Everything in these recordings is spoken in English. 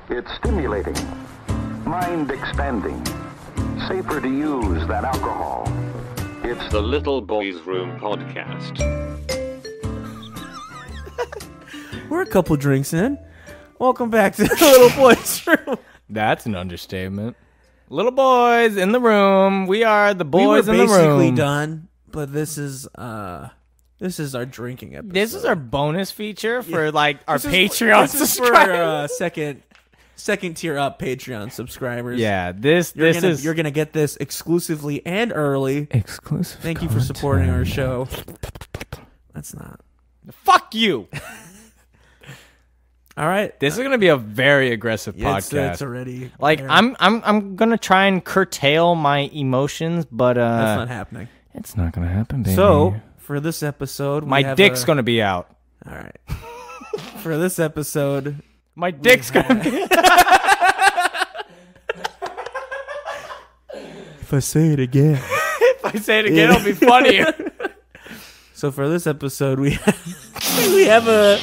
It's stimulating, mind-expanding, safer to use than alcohol. It's the Little Boys Room podcast. We're a couple drinks in. Welcome back to the Little Boys Room. That's an understatement. Little boys in the room. We are the boys in the room. We were basically done, but this is our drinking episode. This is our bonus feature for our Patreon subscribers. For second tier up Patreon subscribers. Yeah, you're gonna get this exclusively and early. Exclusive. Thank you for supporting our show. That's not. Fuck you. All right, this is gonna be a very aggressive podcast. It's already like there. I'm gonna try and curtail my emotions, but that's not happening. It's not gonna happen, baby. So for this episode, my dick's gonna be out. All right. For this episode, my dick's gonna be. If I say it again, it'll be funnier. So for this episode, we have a.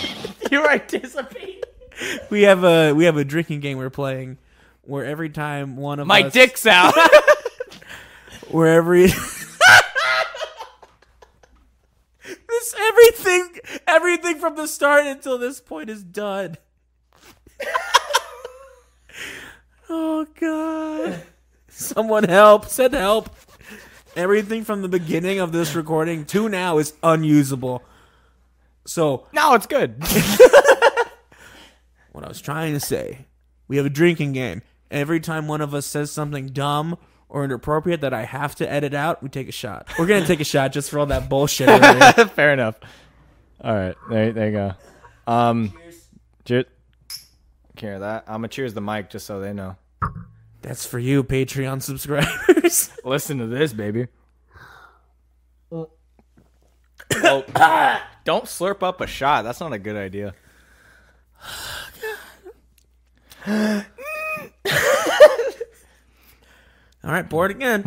You're anticipating. We have a drinking game we're playing, where every time one of my dick's out, where everything from the start until this point is done. Oh God! Someone help! Send help! Everything from the beginning of this recording to now is unusable. So no, it's good. What I was trying to say, we have a drinking game. Every time one of us says something dumb or inappropriate that I have to edit out, we take a shot. We're gonna take a shot just for all that bullshit. Fair enough. All right, there you go. Cheers. Care that. I'm gonna cheers the mic just so they know. That's for you, Patreon subscribers. Listen to this, baby. Oh, don't slurp up a shot. That's not a good idea. All right, bored again.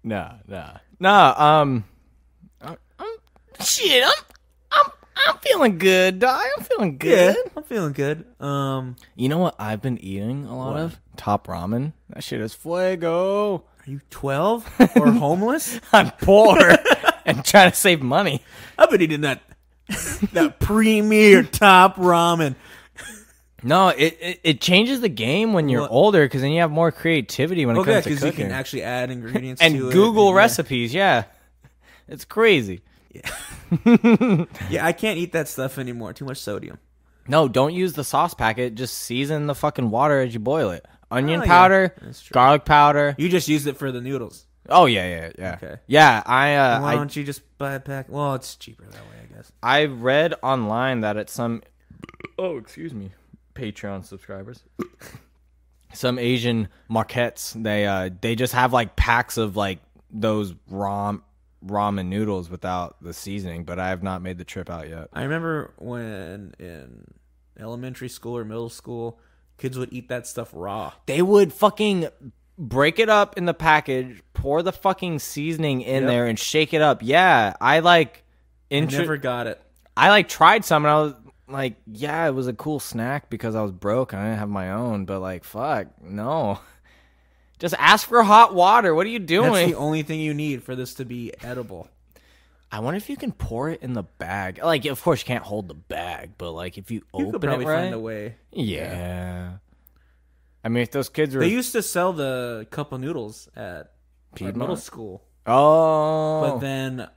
No. Shit. I'm feeling good, dog. I'm feeling good. Yeah, I'm feeling good. You know what I've been eating a lot of? Top ramen. That shit is fuego. Are you 12 or homeless? I'm poor and trying to save money. I've been eating that premier top ramen. No, it changes the game when you're older because then you have more creativity when it comes to cooking. Because you can actually add ingredients and to it. Google recipes, yeah. It's crazy. Yeah. Yeah, I can't eat that stuff anymore. Too much sodium. No, don't use the sauce packet. Just season the fucking water as you boil it. Onion powder, garlic powder. You just use it for the noodles. Oh, yeah. Okay. Yeah, why don't you just buy a pack? Well, it's cheaper that way, I guess. I read online that at some... Oh, excuse me. Patreon subscribers. Some Asian markets, they just have like packs of like those ramen noodles without the seasoning, but I have not made the trip out yet. I remember when in elementary school or middle school, kids would eat that stuff raw. They would fucking break it up in the package, pour the fucking seasoning in there, and shake it up. Yeah, I never got it. I tried some, and I was like, yeah, it was a cool snack because I was broke and I didn't have my own, but like, fuck, no. Just ask for hot water. What are you doing? That's the only thing you need for this to be edible. I wonder if you can pour it in the bag. Like, of course, you can't hold the bag, but like, if you open could probably it right, find a way. Yeah. I mean, if those kids were... They used to sell the cup of noodles at middle school. Oh. But then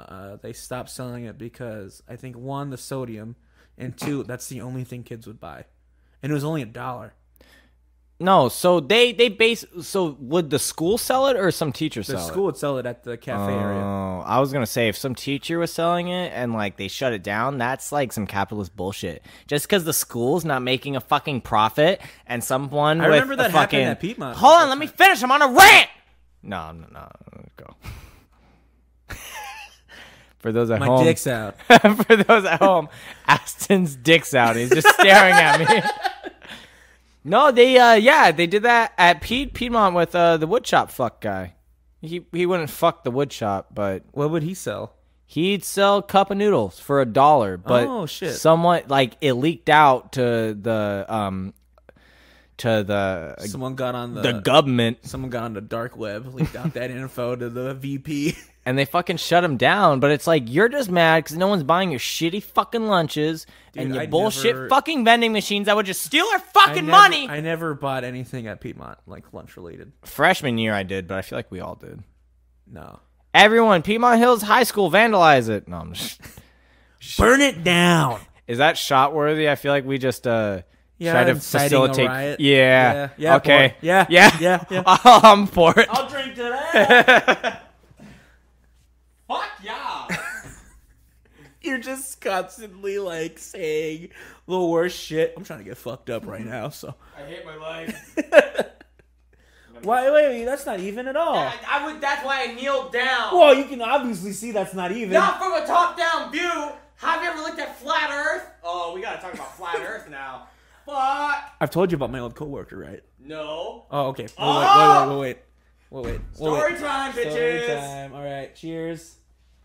they stopped selling it because I think, one, the sodium, and two, that's the only thing kids would buy. And it was only $1. No, so so would the school sell it or some teacher sell it? The school would sell it at the cafe area. Oh, I was going to say if some teacher was selling it and like they shut it down, that's like some capitalist bullshit. Just because the school's not making a fucking profit and someone I with remember that a fucking... happened at Piedmont. Hold on, let me finish. I'm on a rant! No, go. For those at home... My dick's out. For those at home, Aston's dick's out. He's just staring at me. No, they did that at Piedmont with the woodshop fuck guy. He wouldn't fuck the woodshop, but What would he sell? He'd sell cup of noodles for $1, but Oh, shit. somewhat like it leaked out to the Someone got on the government, Someone got on the dark web, leaked out that info to the VP. and they fucking shut him down. But it's like you're just mad because no one's buying your shitty fucking lunches and your bullshit fucking vending machines that would just steal our fucking money. I never bought anything at Piedmont, like lunch related. Freshman year I did, but I feel like we all did. No. Everyone, Piedmont Hills High School, vandalize it. No, I'm just Burn it down. Is that shot worthy? I feel like we just try to inciting a facilitate. riot. Yeah. Okay. Yeah. Yeah. Yeah. I'm for it. I'll drink to that. Fuck yeah. You're just constantly like saying the worst shit. I'm trying to get fucked up right now, so. I hate my life. Wait, that's not even at all. That's why I kneeled down. Well, you can obviously see that's not even. Not from a top-down view. Have you ever looked at flat Earth? Oh, we gotta talk about flat Earth now. Fuck. I've told you about my old coworker, right? No. Oh, okay. Wait. Story time, bitches. Story time. All right. Cheers.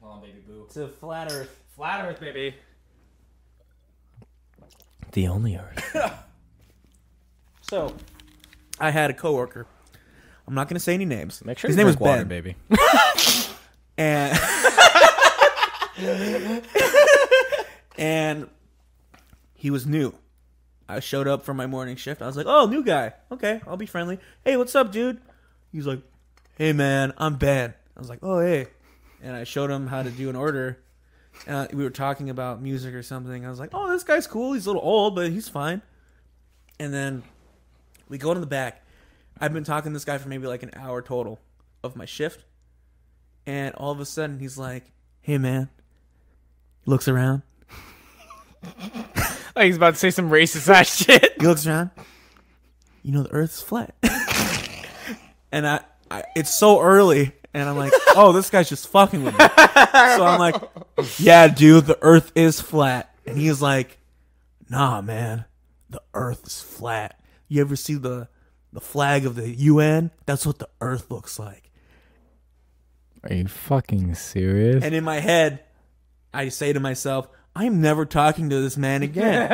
Come on, baby boo. To flat Earth. Flat Earth, baby. The only Earth. So, I had a coworker. I'm not going to say any names. Make sure his name was water, Ben, baby. and and he was new. I showed up for my morning shift. I was like, "Oh, new guy. Okay, I'll be friendly. Hey, what's up, dude?" He's like, "Hey, man, I'm Ben." I was like, "Oh, hey," and I showed him how to do an order. We were talking about music or something. I was like, "Oh, this guy's cool. He's a little old, but he's fine." And then we go to the back. I've been talking to this guy for maybe like an hour total of my shift. And all of a sudden, he's like, "Hey, man." He looks around. Oh, he's about to say some racist ass shit. He looks around. You know, the Earth's flat. And I it's so early. And I'm like, oh, this guy's just fucking with me. So I'm like, yeah, dude, the Earth is flat. And he's like, nah, man, the Earth is flat. You ever see the flag of the UN? That's what the Earth looks like. Are you fucking serious? And in my head, I say to myself, I'm never talking to this man again.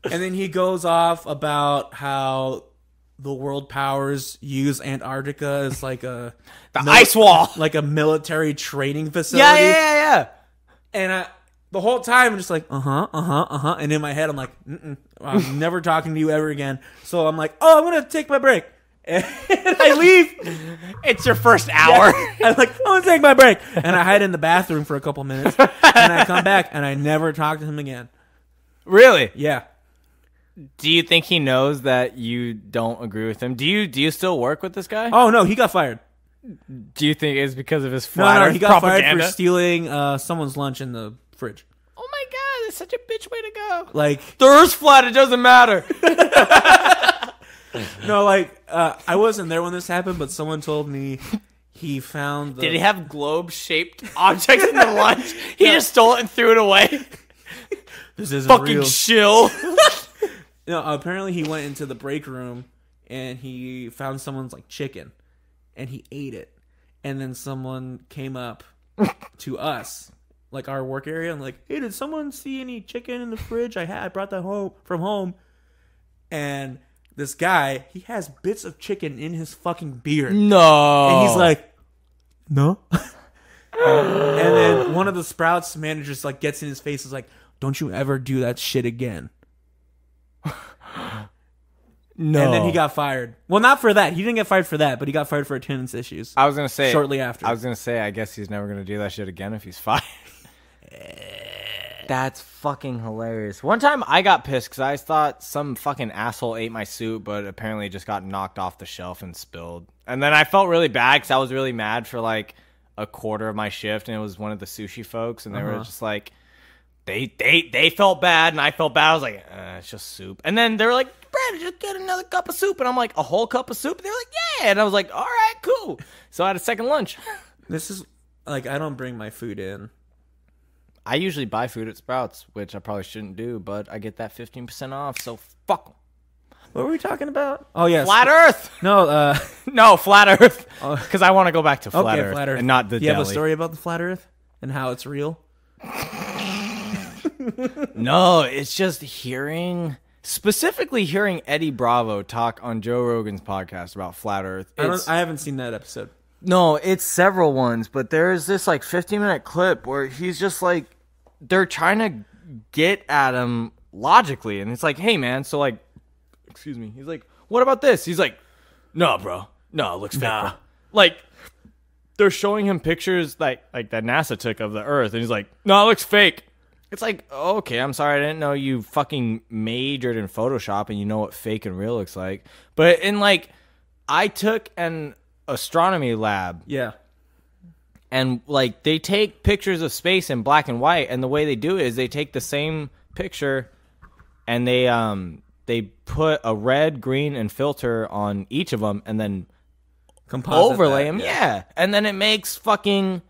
And then he goes off about how the world powers use Antarctica as like a ice wall, like a military training facility. Yeah. And the whole time I'm just like, and in my head I'm like, I'm never talking to you ever again. So I'm like, oh, I'm gonna take my break. And I leave. It's your first hour. Yeah. I'm like, I'm gonna take my break, and I hide in the bathroom for a couple minutes, and I come back, and I never talk to him again. Really? Yeah. Do you think he knows that you don't agree with him? Do you still work with this guy? Oh no, he got fired. Do you think it's because of his flat No, Earth he got propaganda? fired for stealing someone's lunch in the fridge. Oh my god, that's such a bitch way to go. Like, The Earth's flat, it doesn't matter. no, like I wasn't there when this happened, but someone told me he found. Did he have globe-shaped objects in the lunch? He just stole it and threw it away. This isn't Fucking real. chill. No, apparently he went into the break room and he found someone's like chicken, and he ate it. And then someone came up to us, like our work area, and like, hey, did someone see any chicken in the fridge? I brought that home from home. And this guy, he has bits of chicken in his fucking beard. No. And he's like, no. And then one of the Sprouts managers like gets in his face, is like, don't you ever do that shit again. No. And then he got fired. Well, not for that. He didn't get fired for that, but he got fired for attendance issues. I was going to say. Shortly after. I guess he's never going to do that shit again if he's fired. That's fucking hilarious. One time I got pissed because I thought some fucking asshole ate my soup, but apparently it just got knocked off the shelf and spilled. And then I felt really bad because I was really mad for like a quarter of my shift, and it was one of the sushi folks, and they were just like, they felt bad, and I felt bad. I was like, it's just soup. And then they were like, Brandon, just get another cup of soup. And I'm like, a whole cup of soup? And they were like, yeah. And I was like, all right, cool. So I had a second lunch. This is like, I don't bring my food in. I usually buy food at Sprouts, which I probably shouldn't do, but I get that 15% off, so fuck 'em. What were we talking about? Oh, yes. Flat Earth! No, No, Flat Earth. Because I want to go back to Flat okay, Earth. Flat Earth. And not the Do you deli. have a story about the flat Earth? and how it's real? No, it's just specifically hearing Eddie Bravo talk on Joe Rogan's podcast about flat Earth. I haven't seen that episode. No, it's several ones, but there's this like 15-minute clip where he's just like, they're trying to get at him logically, and it's like, hey man, so like, excuse me, he's like, what about this? He's like, no, bro, no, it looks fake, bro. Like, they're showing him pictures like that NASA took of the Earth, and he's like, no, it looks fake. It's like, oh, okay, I'm sorry, I didn't know you fucking majored in Photoshop and you know what fake and real looks like. But in like, I took an astronomy lab. Yeah. And like, they take pictures of space in black and white, and the way they do it is they take the same picture and they put a red, green, and filter on each of them, and then Composite overlay that, them. Yeah. And then it makes fucking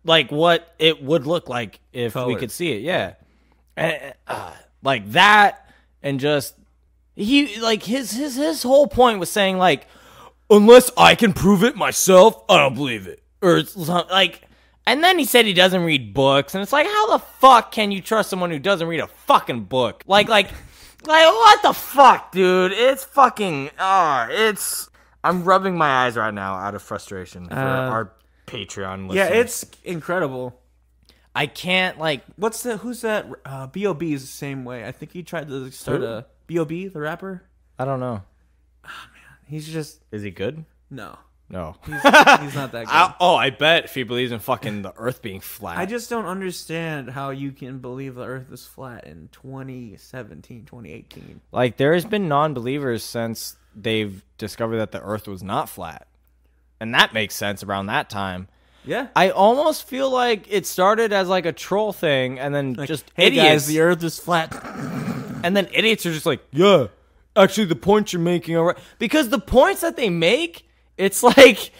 like what it would look like if we could see it. Yeah. And, like that, and just he like his whole point was saying like, unless I can prove it myself, I don't believe it. Or like, and then he said he doesn't read books, and it's like, how the fuck can you trust someone who doesn't read a fucking book? Like what the fuck, dude? It's fucking, I'm rubbing my eyes right now out of frustration for our Patreon listeners. Yeah, it's incredible. I can't, like... Who's that? B.O.B. is the same way. I think he tried to start a... B.O.B., the rapper? I don't know. Oh, man. He's just... Is he good? No. No. He's not that good. I bet if he believes in fucking the Earth being flat. I just don't understand how you can believe the Earth is flat in 2017, 2018. Like, there has been non-believers since they've discovered that the Earth was not flat. And that makes sense around that time. Yeah. I almost feel like it started as like a troll thing, and then Like, just hey idiots. guys, the Earth is flat. And then idiots are just like, yeah, actually the points you're making are right. Because the points that they make, it's like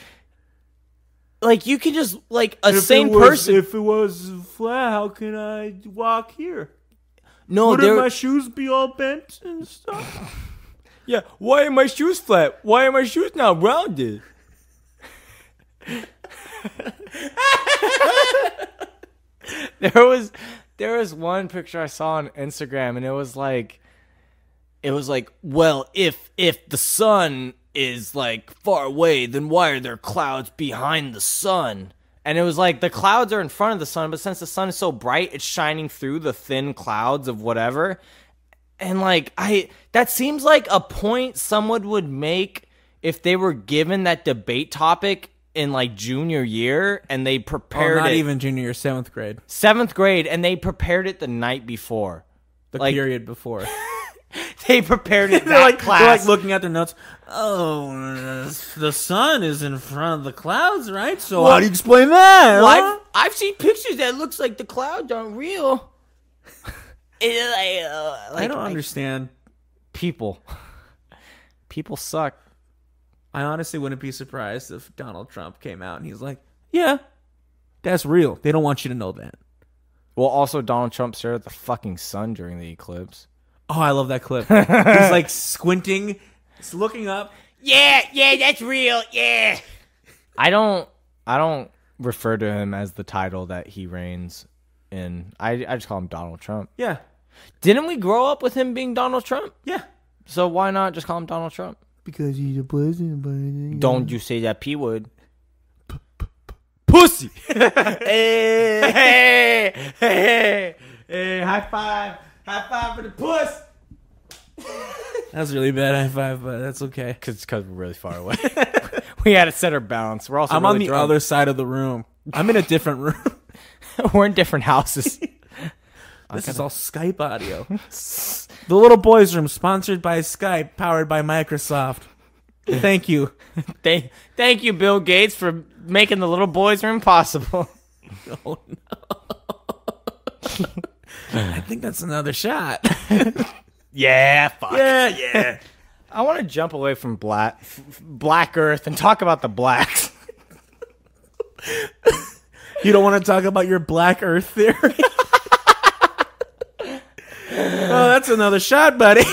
you can just, like, sane person. If it was flat, how can I walk here? No, Wouldn't my shoes be all bent and stuff? Yeah, why are my shoes flat? Why are my shoes not rounded? There was one picture I saw on Instagram, and it was like, well, if the sun is like far away, then why are there clouds behind the sun? And it was like, the clouds are in front of the sun, but since the sun is so bright, it's shining through the thin clouds of whatever. And like, that seems like a point someone would make if they were given that debate topic in like junior year, and they prepared not it. even junior year, 7th grade. 7th grade, and they prepared it the night before. The Like- period before. They prepared it They're that class. They're like looking at their notes. Oh, the sun is in front of the clouds, right? So how do you explain that? Well, I've seen pictures that looks like the clouds aren't real. I don't understand. People suck. I honestly wouldn't be surprised if Donald Trump came out and he's like, yeah, that's real. They don't want you to know that. Well, also Donald Trump stared at the fucking sun during the eclipse. Oh, I love that clip. He's like squinting. He's looking up. Yeah, that's real. Yeah. I don't refer to him as the title that he reigns in. I just call him Donald Trump. Yeah. Didn't we grow up with him being Donald Trump? Yeah. So why not just call him Donald Trump? Because he's a president. Don't you say that P word. Pussy. Hey, high five for the puss. That was really bad high five, but that's okay. Because we're really far away. We had to set our balance. We're also I'm really on the drunk. other side of the room. I'm in a different room. We're in different houses. This is all Skype audio. The Little Boys Room, sponsored by Skype, powered by Microsoft. Thank you. Thank you, Bill Gates, for making the Little Boys Room possible. Oh, no. I think that's another shot. Yeah, fuck. Yeah. I want to jump away from Black Earth and talk about the blacks. You don't want to talk about your Black Earth theory? Oh, that's another shot, buddy.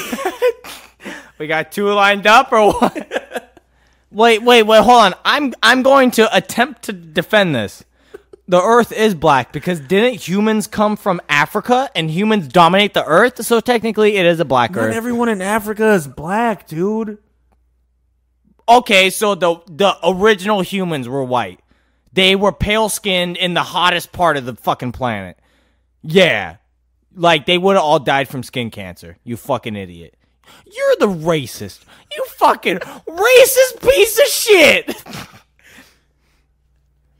We got two lined up, or what? Wait, hold on. I'm going to attempt to defend this. The Earth is black because didn't humans come from Africa and humans dominate the Earth? So technically, it is a black Not Earth. everyone in Africa is black, dude. Okay, so the original humans were white. They were pale skinned in the hottest part of the fucking planet. Yeah, like they would have all died from skin cancer. You fucking idiot. You're the racist. You fucking racist piece of shit.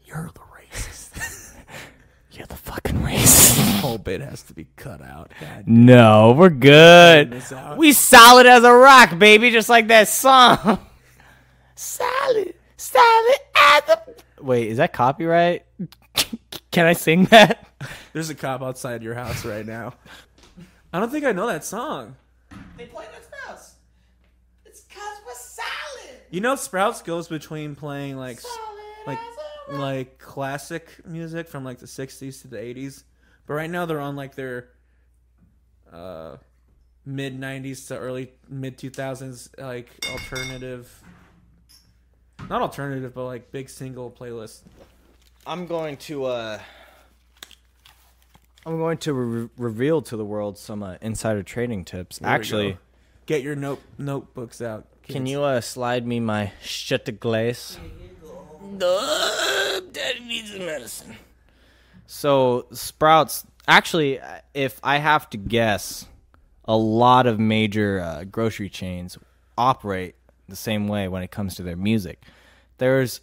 You're the racist. You're the fucking racist. The whole bit has to be cut out. God. No, we're good. This out. We solid as a rock, baby, just like that song. Solid as a... Wait, is that copyright? Can I sing that? There's a cop outside your house right now. I don't think I know that song. They play that Sprouts. It's cause we're solid. You know, Sprouts goes between playing like classic music from like the 60s to the 80s, but right now they're on like their mid 90s to early mid 2000s like alternative, not alternative, but like big single playlist. I'm going to reveal to the world some insider trading tips. There we Actually, go. Get your notebooks out. Kids. can you slide me my shut de glace? Daddy needs some medicine. So Sprouts, actually, if I have to guess, a lot of major grocery chains operate the same way when it comes to their music. There's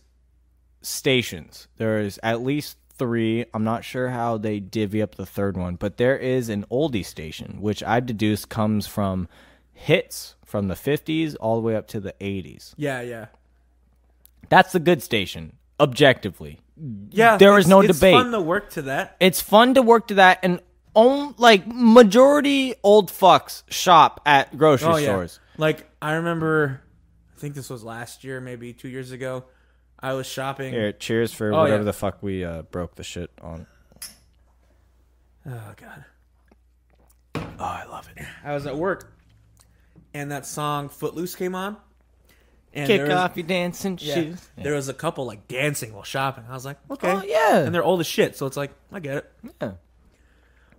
stations. There's at least 3. I'm not sure how they divvy up the third one, but there is an oldie station, which I deduce comes from hits from the 50s all the way up to the 80s. Yeah. That's the good station, objectively. Yeah, there is no debate. It's fun to work to that. It's fun to work to that, and majority old fucks shop at grocery stores. Like, I remember, I think this was last year, maybe 2 years ago. I was shopping. Here, cheers for whatever the fuck we broke the shit on. Oh, God. Oh, I love it. I was at work, and that song Footloose came on. And Kick off your dancing shoes. Yeah. There was a couple, like, dancing while shopping. I was like, okay. Oh, yeah. And they're old as shit, so it's like, I get it. Yeah.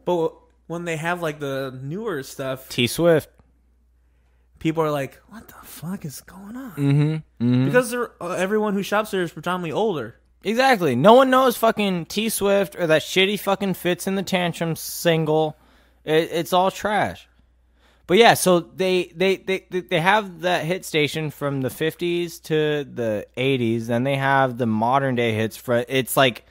But when they have, like, the newer stuff, T-Swift. people are like, what the fuck is going on? Because everyone who shops there is predominantly older. Exactly. No one knows fucking T-Swift or that shitty fucking Fits in the Tantrum single. It's all trash. But yeah, so they have that hit station from the 50s to the 80s. Then they have the modern day hits. It's like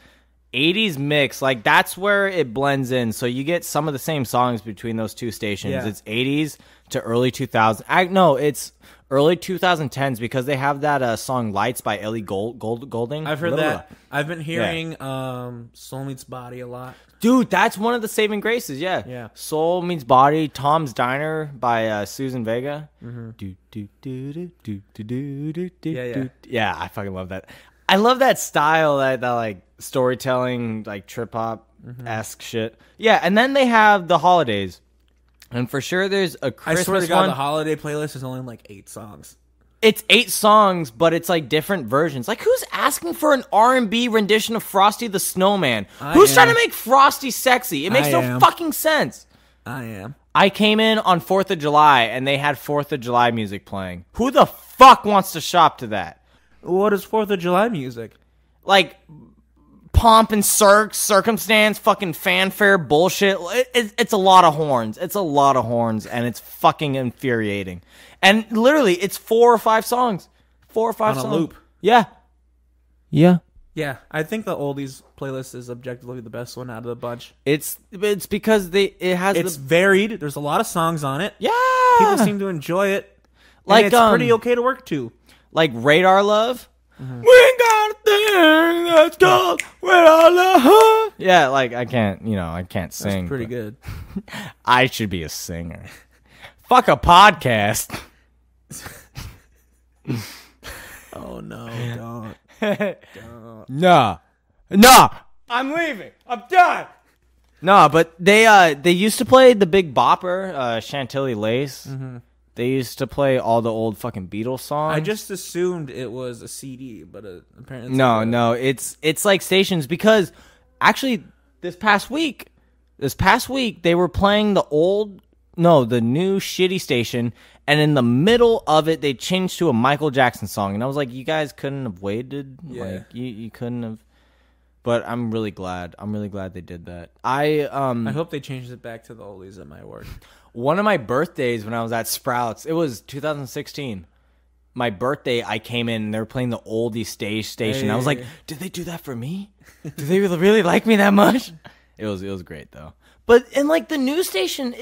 80s mix. Like, that's where it blends in. So you get some of the same songs between those two stations. Yeah. It's 80s to early 2000s. No, it's early 2010s because they have that song Lights by Ellie Goulding. I've heard that. I've been hearing Soul Meets Body a lot. Dude, that's one of the saving graces, yeah. Yeah. Soul Meets Body, Tom's Diner by Susan Vega. Yeah, I fucking love that. I love that style, that like storytelling, like trip hop esque shit. Yeah, and then they have the holidays, and for sure there's a Christmas I swear to God, one. the holiday playlist is only like 8 songs. It's 8 songs, but it's like different versions. Like, who's asking for an R&B rendition of Frosty the Snowman? Who's trying to make Frosty sexy? It makes no fucking sense. I am. I came in on 4th of July, and they had 4th of July music playing. Who the fuck wants to shop to that? What is 4th of July music? Like, pomp and circumstance, fucking fanfare bullshit. It's a lot of horns. It's a lot of horns, and it's fucking infuriating. And literally, it's 4 or 5 songs. 4 or 5 On a songs. loop. Yeah. Yeah. Yeah, I think the oldies playlist is objectively the best one out of the bunch. It's because it's varied. There's a lot of songs on it. Yeah. People seem to enjoy it. Like, and it's pretty okay to work to. Like Radar Love. We got a thing that's called Radar Love. Yeah, like I can't sing. That's pretty good. I should be a singer. Fuck a podcast. Oh no, don't. Nah. I'm leaving. I'm done. No, but they used to play the Big Bopper, Chantilly Lace. They used to play all the old fucking Beatles songs. I just assumed it was a CD, but apparently no. It's like stations because actually this past week they were playing the new shitty station, and in the middle of it they changed to a Michael Jackson song, and I was like, you guys couldn't have waited. Yeah. Like you couldn't have. But I'm really glad they did that. I hope they changed it back to the oldies at my work. One of my birthdays when I was at Sprouts, it was 2016. My birthday, I came in and they were playing the oldie station. I was like, did they do that for me? Do they really like me that much? It was great though. But in like the news station,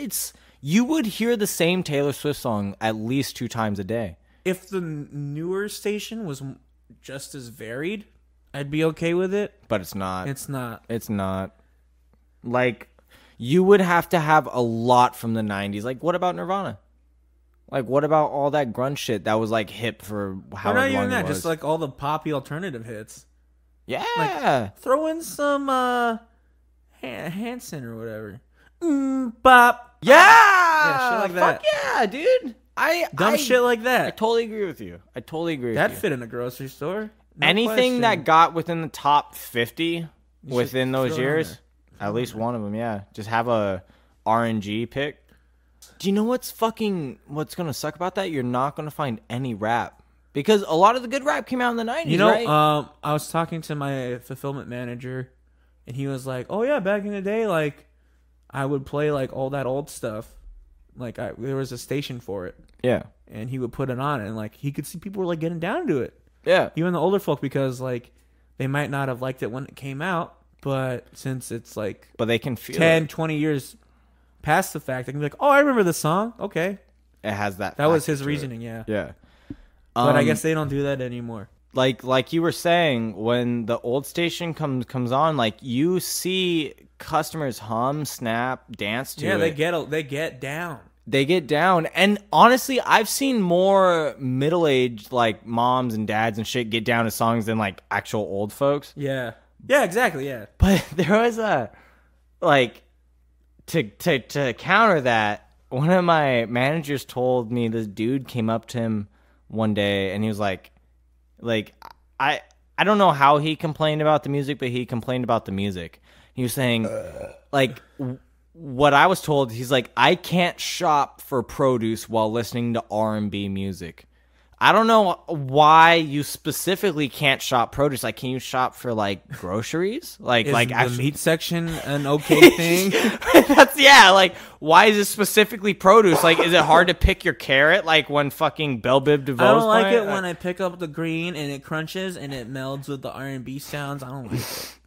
you would hear the same Taylor Swift song at least 2 times a day. If the newer station was just as varied, I'd be okay with it. But it's not. It's not. It's not. Like, you would have to have a lot from the 90s. Like, what about Nirvana? Like, what about all that grunge shit that was, like, hip for however long it was? Not even that, just, like, all the poppy alternative hits. Yeah. Like, throw in some, Hanson or whatever. Bop. Yeah! Shit like that. Fuck yeah, dude. Dumb shit like that. I totally agree with you. That fit in a grocery store. No Anything question. that got within the top 50 within those years, at least one of them, yeah. Just have a RNG pick. Do you know what's gonna suck about that? You're not gonna find any rap, because a lot of the good rap came out in the 90s. You know, right? I was talking to my fulfillment manager, and he was like, "Oh yeah, back in the day, like I would play like all that old stuff. Like there was a station for it. Yeah, and he would put it on, and like he could see people were like getting down to it. Yeah, even the older folk, because like they might not have liked it when it came out, but since it's like, but they can feel 10, 20 years past the fact, they can be like, oh, I remember the song. Okay, it has that. That was his reasoning. Yeah. But I guess they don't do that anymore. Like you were saying, when the old station comes on, like you see customers hum, snap, dance to it. Yeah, they get down. They get down. And honestly, I've seen more middle-aged like moms and dads and shit get down to songs than like actual old folks. Yeah. Yeah, exactly, yeah. But there was to counter that, one of my managers told me this dude came up to him one day and he was like I don't know how he complained about the music, but he complained about the music. He was saying what I was told, he's like, I can't shop for produce while listening to R&B music. I don't know why you specifically can't shop produce. Like, can you shop for like groceries? Like, is the actually meat section an okay thing? Like, why is it specifically produce? Like, is it hard to pick your carrot? Like when fucking Belle Biv DeVoe's I don't like playing? it when I pick up the green and it crunches and it melds with the R&B sounds. I don't like it.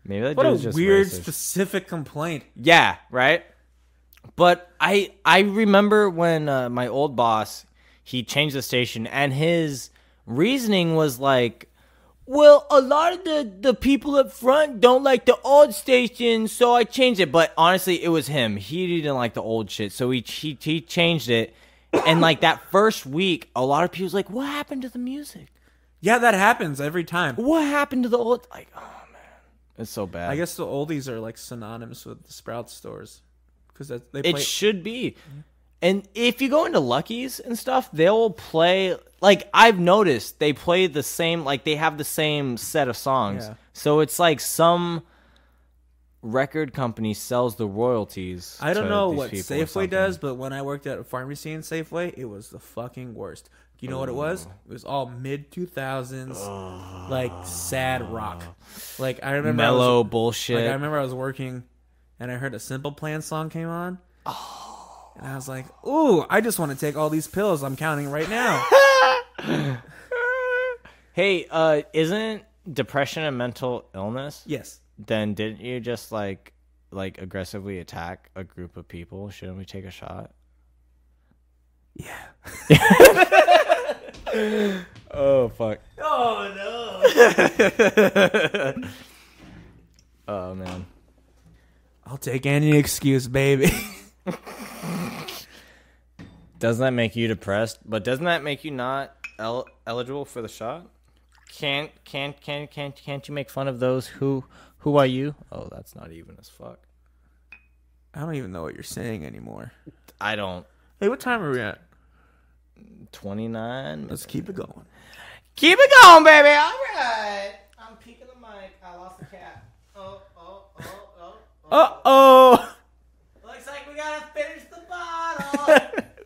Maybe that what a dude's just weird, racist. specific complaint. Yeah, right? But I remember when my old boss, he changed the station, and his reasoning was like, well, a lot of the people up front don't like the old station, so I changed it. But honestly, it was him. He didn't like the old shit, so he changed it. And like that first week, a lot of people was like, what happened to the music? Yeah, that happens every time. What happened to the old... Like, oh, man. It's so bad. I guess the oldies are like synonymous with the Sprouts stores. Because they It should be. And if you go into Lucky's and stuff, they'll play... Like, I've noticed they play the same... Like, they have the same set of songs. Yeah. So it's like some record company sells the royalties. I don't to know these what people or Safeway something. does, but when I worked at a pharmacy in Safeway, it was the fucking worst. You know what it was? It was all mid-2000s, like, sad rock. Like, I remember... Mellow bullshit. Like, I remember I was working, and I heard a Simple Plan song came on. And I was like, ooh, I just want to take all these pills I'm counting right now. Hey, isn't depression a mental illness? Yes. Then didn't you just, like aggressively attack a group of people? Shouldn't we take a shot? Yeah. Oh, fuck. Oh, no. Oh, man. I'll take any excuse, baby. Doesn't that make you depressed? But doesn't that make you not eligible for the shot? Can't you make fun of those who are you? Oh, that's not even as fuck. I don't even know what you're saying anymore. I don't. Hey, what time are we at? 29. Let's keep it going. Keep it going, baby. All right. I'm peeking the mic. I lost the cat. Oh. Uh-oh. Looks like we gotta finish the bottle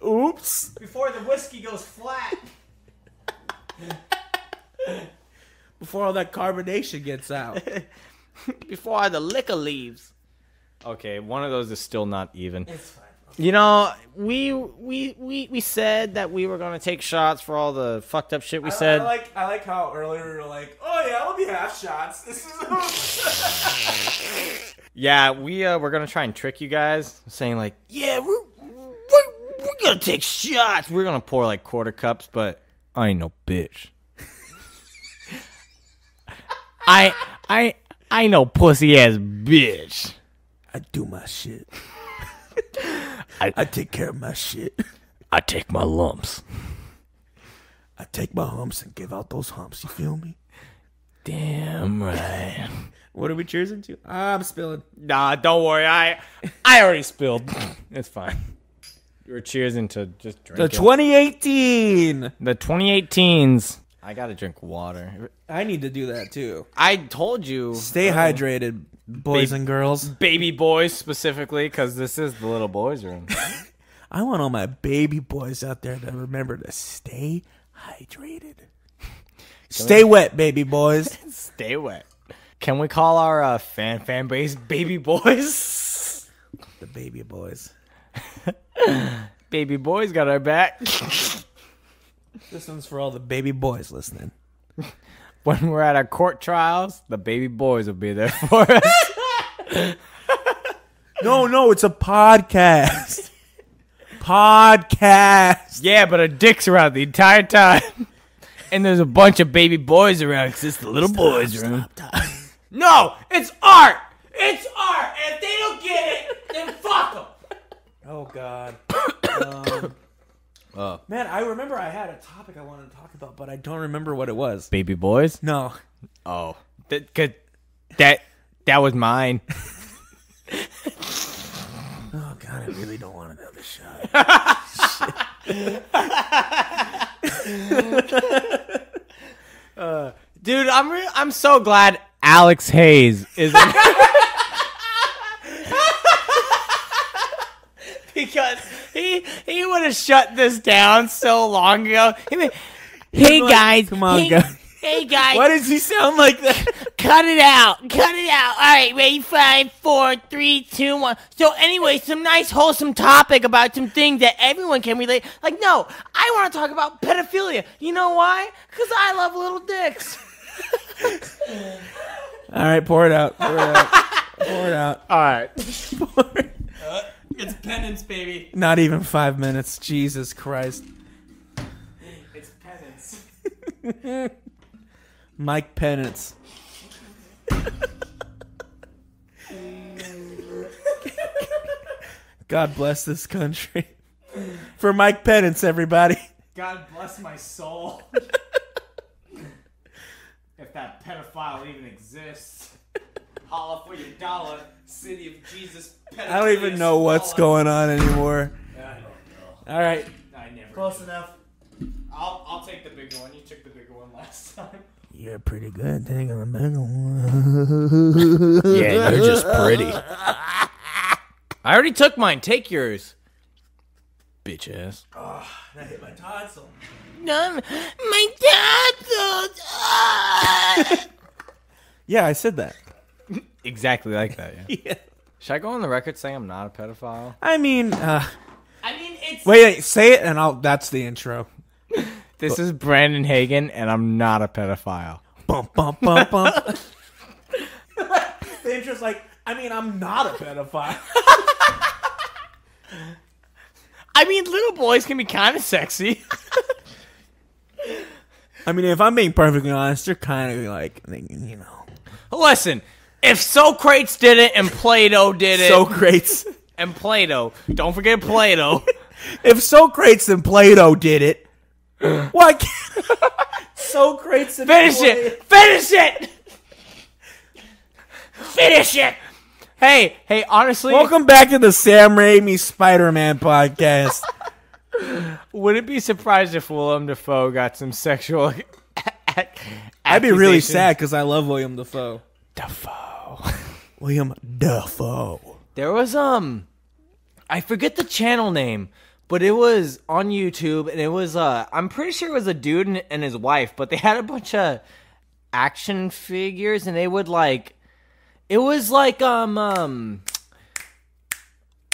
Oops. before the whiskey goes flat. Before all that carbonation gets out. Before the liquor leaves. Okay, one of those is still not even. It's fine. You know, we said that we were gonna take shots for all the fucked up shit we said. I like how earlier we were like, oh yeah, I'll be half shots. This is Yeah, we're gonna try and trick you guys, saying like, yeah, we're gonna take shots. We're gonna pour like quarter cups, but I ain't no bitch. I know pussy ass bitch. I do my shit. I take care of my shit. I take my lumps. I take my humps and give out those humps. You feel me? Damn right. What are we cheersing to? I'm spilling. Nah, don't worry. I already spilled. It's fine. We're cheersing to just drink. The 2018. The 2018s. I gotta drink water. I need to do that too. I told you. Stay hydrated, boys and girls. Baby boys specifically, because this is the little boys' room. I want all my baby boys out there to remember to stay hydrated. Stay wet, baby boys. Stay wet. Can we call our fan base baby boys? The baby boys. Baby boys got our back. This one's for all the baby boys listening. When we're at our court trials, the baby boys will be there for us. No, it's a podcast. Podcast. Yeah, but our dicks are out the entire time. And there's a bunch of baby boys around because it's the little boys' room. No, it's art. It's art. And if they don't get it, then fuck them. Oh, God. Man, I remember I had a topic I wanted to talk about, but I don't remember what it was. Baby boys? No. Oh, that was mine. Oh, God, I really don't want another shot. Dude, I'm so glad Alex Hayes is in because he would have shut this down so long ago. Hey guys, come on, guys. Hey guys, Why does he sound like that? cut it out. All right, ready? 5, 4, 3, 2, 1. So anyway, some nice wholesome topic about some things that everyone can relate. Like, no, I want to talk about pedophilia. You know why? Because I love little dicks. All right, pour it out. Pour it out. All right. It's penance, baby. Not even 5 minutes. Jesus Christ. It's penance. Mike Penance. God bless this country. For Mike Penance, everybody. God bless my soul. If that pedophile even exists. Holla for your dollar. City of Jesus. I don't even know what's going on anymore. I don't know. All right. I never. Close enough. I'll take the bigger one. You took the bigger one last time. You're pretty good. Taking the bigger one. Yeah, you're just pretty. I already took mine. Take yours. Bitch ass. Oh, that hit my tonsil. No, my tonsils. Yeah, I said that. Exactly like that, yeah. Yeah. Should I go on the record saying I'm not a pedophile? I mean, It's. wait, say it, and that's the intro. This is Brandon Hagen, and I'm not a pedophile. Bump, bump, bump, bump. The intro's like, I mean, I'm not a pedophile. I mean, little boys can be kind of sexy. I mean, if I'm being perfectly honest, they're kind of like, you know. Listen, if Socrates did it and Plato did it, Socrates. and Plato, don't forget Plato. If Socrates and Plato did it, why can't Socrates and Finish Plato... it! Finish it! Finish it! Hey, honestly, Welcome back to the Sam Raimi Spider-Man podcast. wouldn't be surprised if Willem Dafoe got some sexual I'd be really accusations. sad because I love William Dafoe. Dafoe. William Dafoe. There was I forget the channel name, but it was on YouTube, and it was I'm pretty sure it was a dude and his wife, but they had a bunch of action figures, and they would like, it was like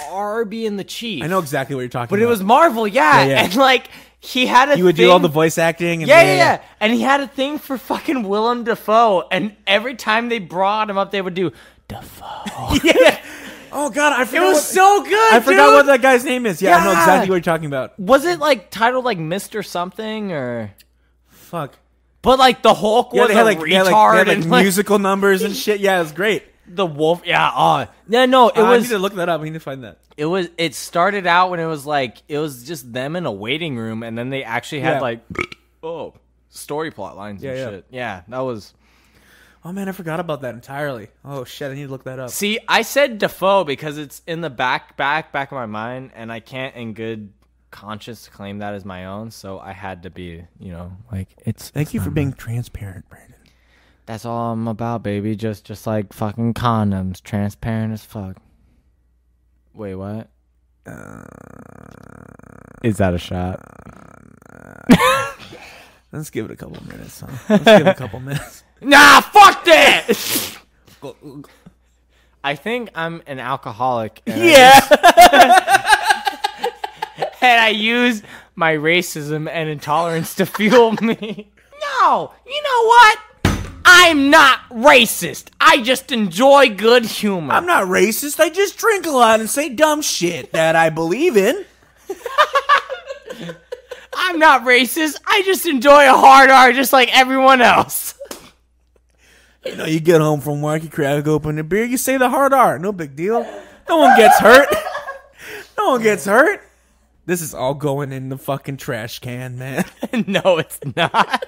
Arby and the Chief. I know exactly what you're talking but about. it was Marvel, yeah. Yeah. And like he had a You would do all the voice acting. And yeah. And he had a thing for fucking Willem Dafoe, and every time they brought him up, they would do Dafoe. Yeah. Oh god, I It forgot. was so good. I forgot dude. what that guy's name is. Yeah, I know Yeah. exactly what you're talking about. Was it like titled like Mr. Something or? Fuck. But like the Hulk was Yeah, they had a like, retard and and like, musical numbers and shit. Yeah, it was great. the wolf. Yeah. Yeah. No, it I was. need to look that up. I need to find that. It started out when it was like it was just them in a waiting room, and then they actually had Yeah. like story plot lines and Yeah. shit. Yeah, that was. Oh man, I forgot about that entirely. Oh shit, I need to look that up. See, I said Defoe because it's in the back of my mind, and I can't in good conscience claim that as my own. So I had to be, like it's. Thank you for being transparent, Brandon. That's all I'm about, baby. Just like fucking condoms, transparent as fuck. Wait, what? Is that a shot? Let's give it a couple minutes, huh? Let's give it a couple minutes. Nah, fuck that! I think I'm an alcoholic. And and I use my racism and intolerance to fuel me. No, you know what? I'm not racist. I just enjoy good humor. I'm not racist. I just drink a lot and say dumb shit that I believe in. I'm not racist. I just enjoy a hard R just like everyone else. You know, you get home from work, you crack open a beer, you say the hard R. No big deal. No one gets hurt. No one gets hurt. This is all going in the fucking trash can, man. No, it's not.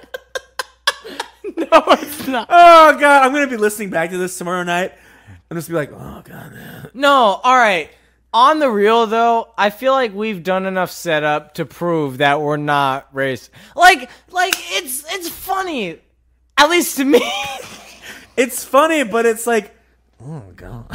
No, it's not. Oh, God. I'm going to be listening back to this tomorrow night. I'm just be like, oh, God, man. No, all right. On the real, though, I feel like we've done enough setup to prove that we're not racist. Like it's funny. At least to me. It's funny, but it's like, oh, God.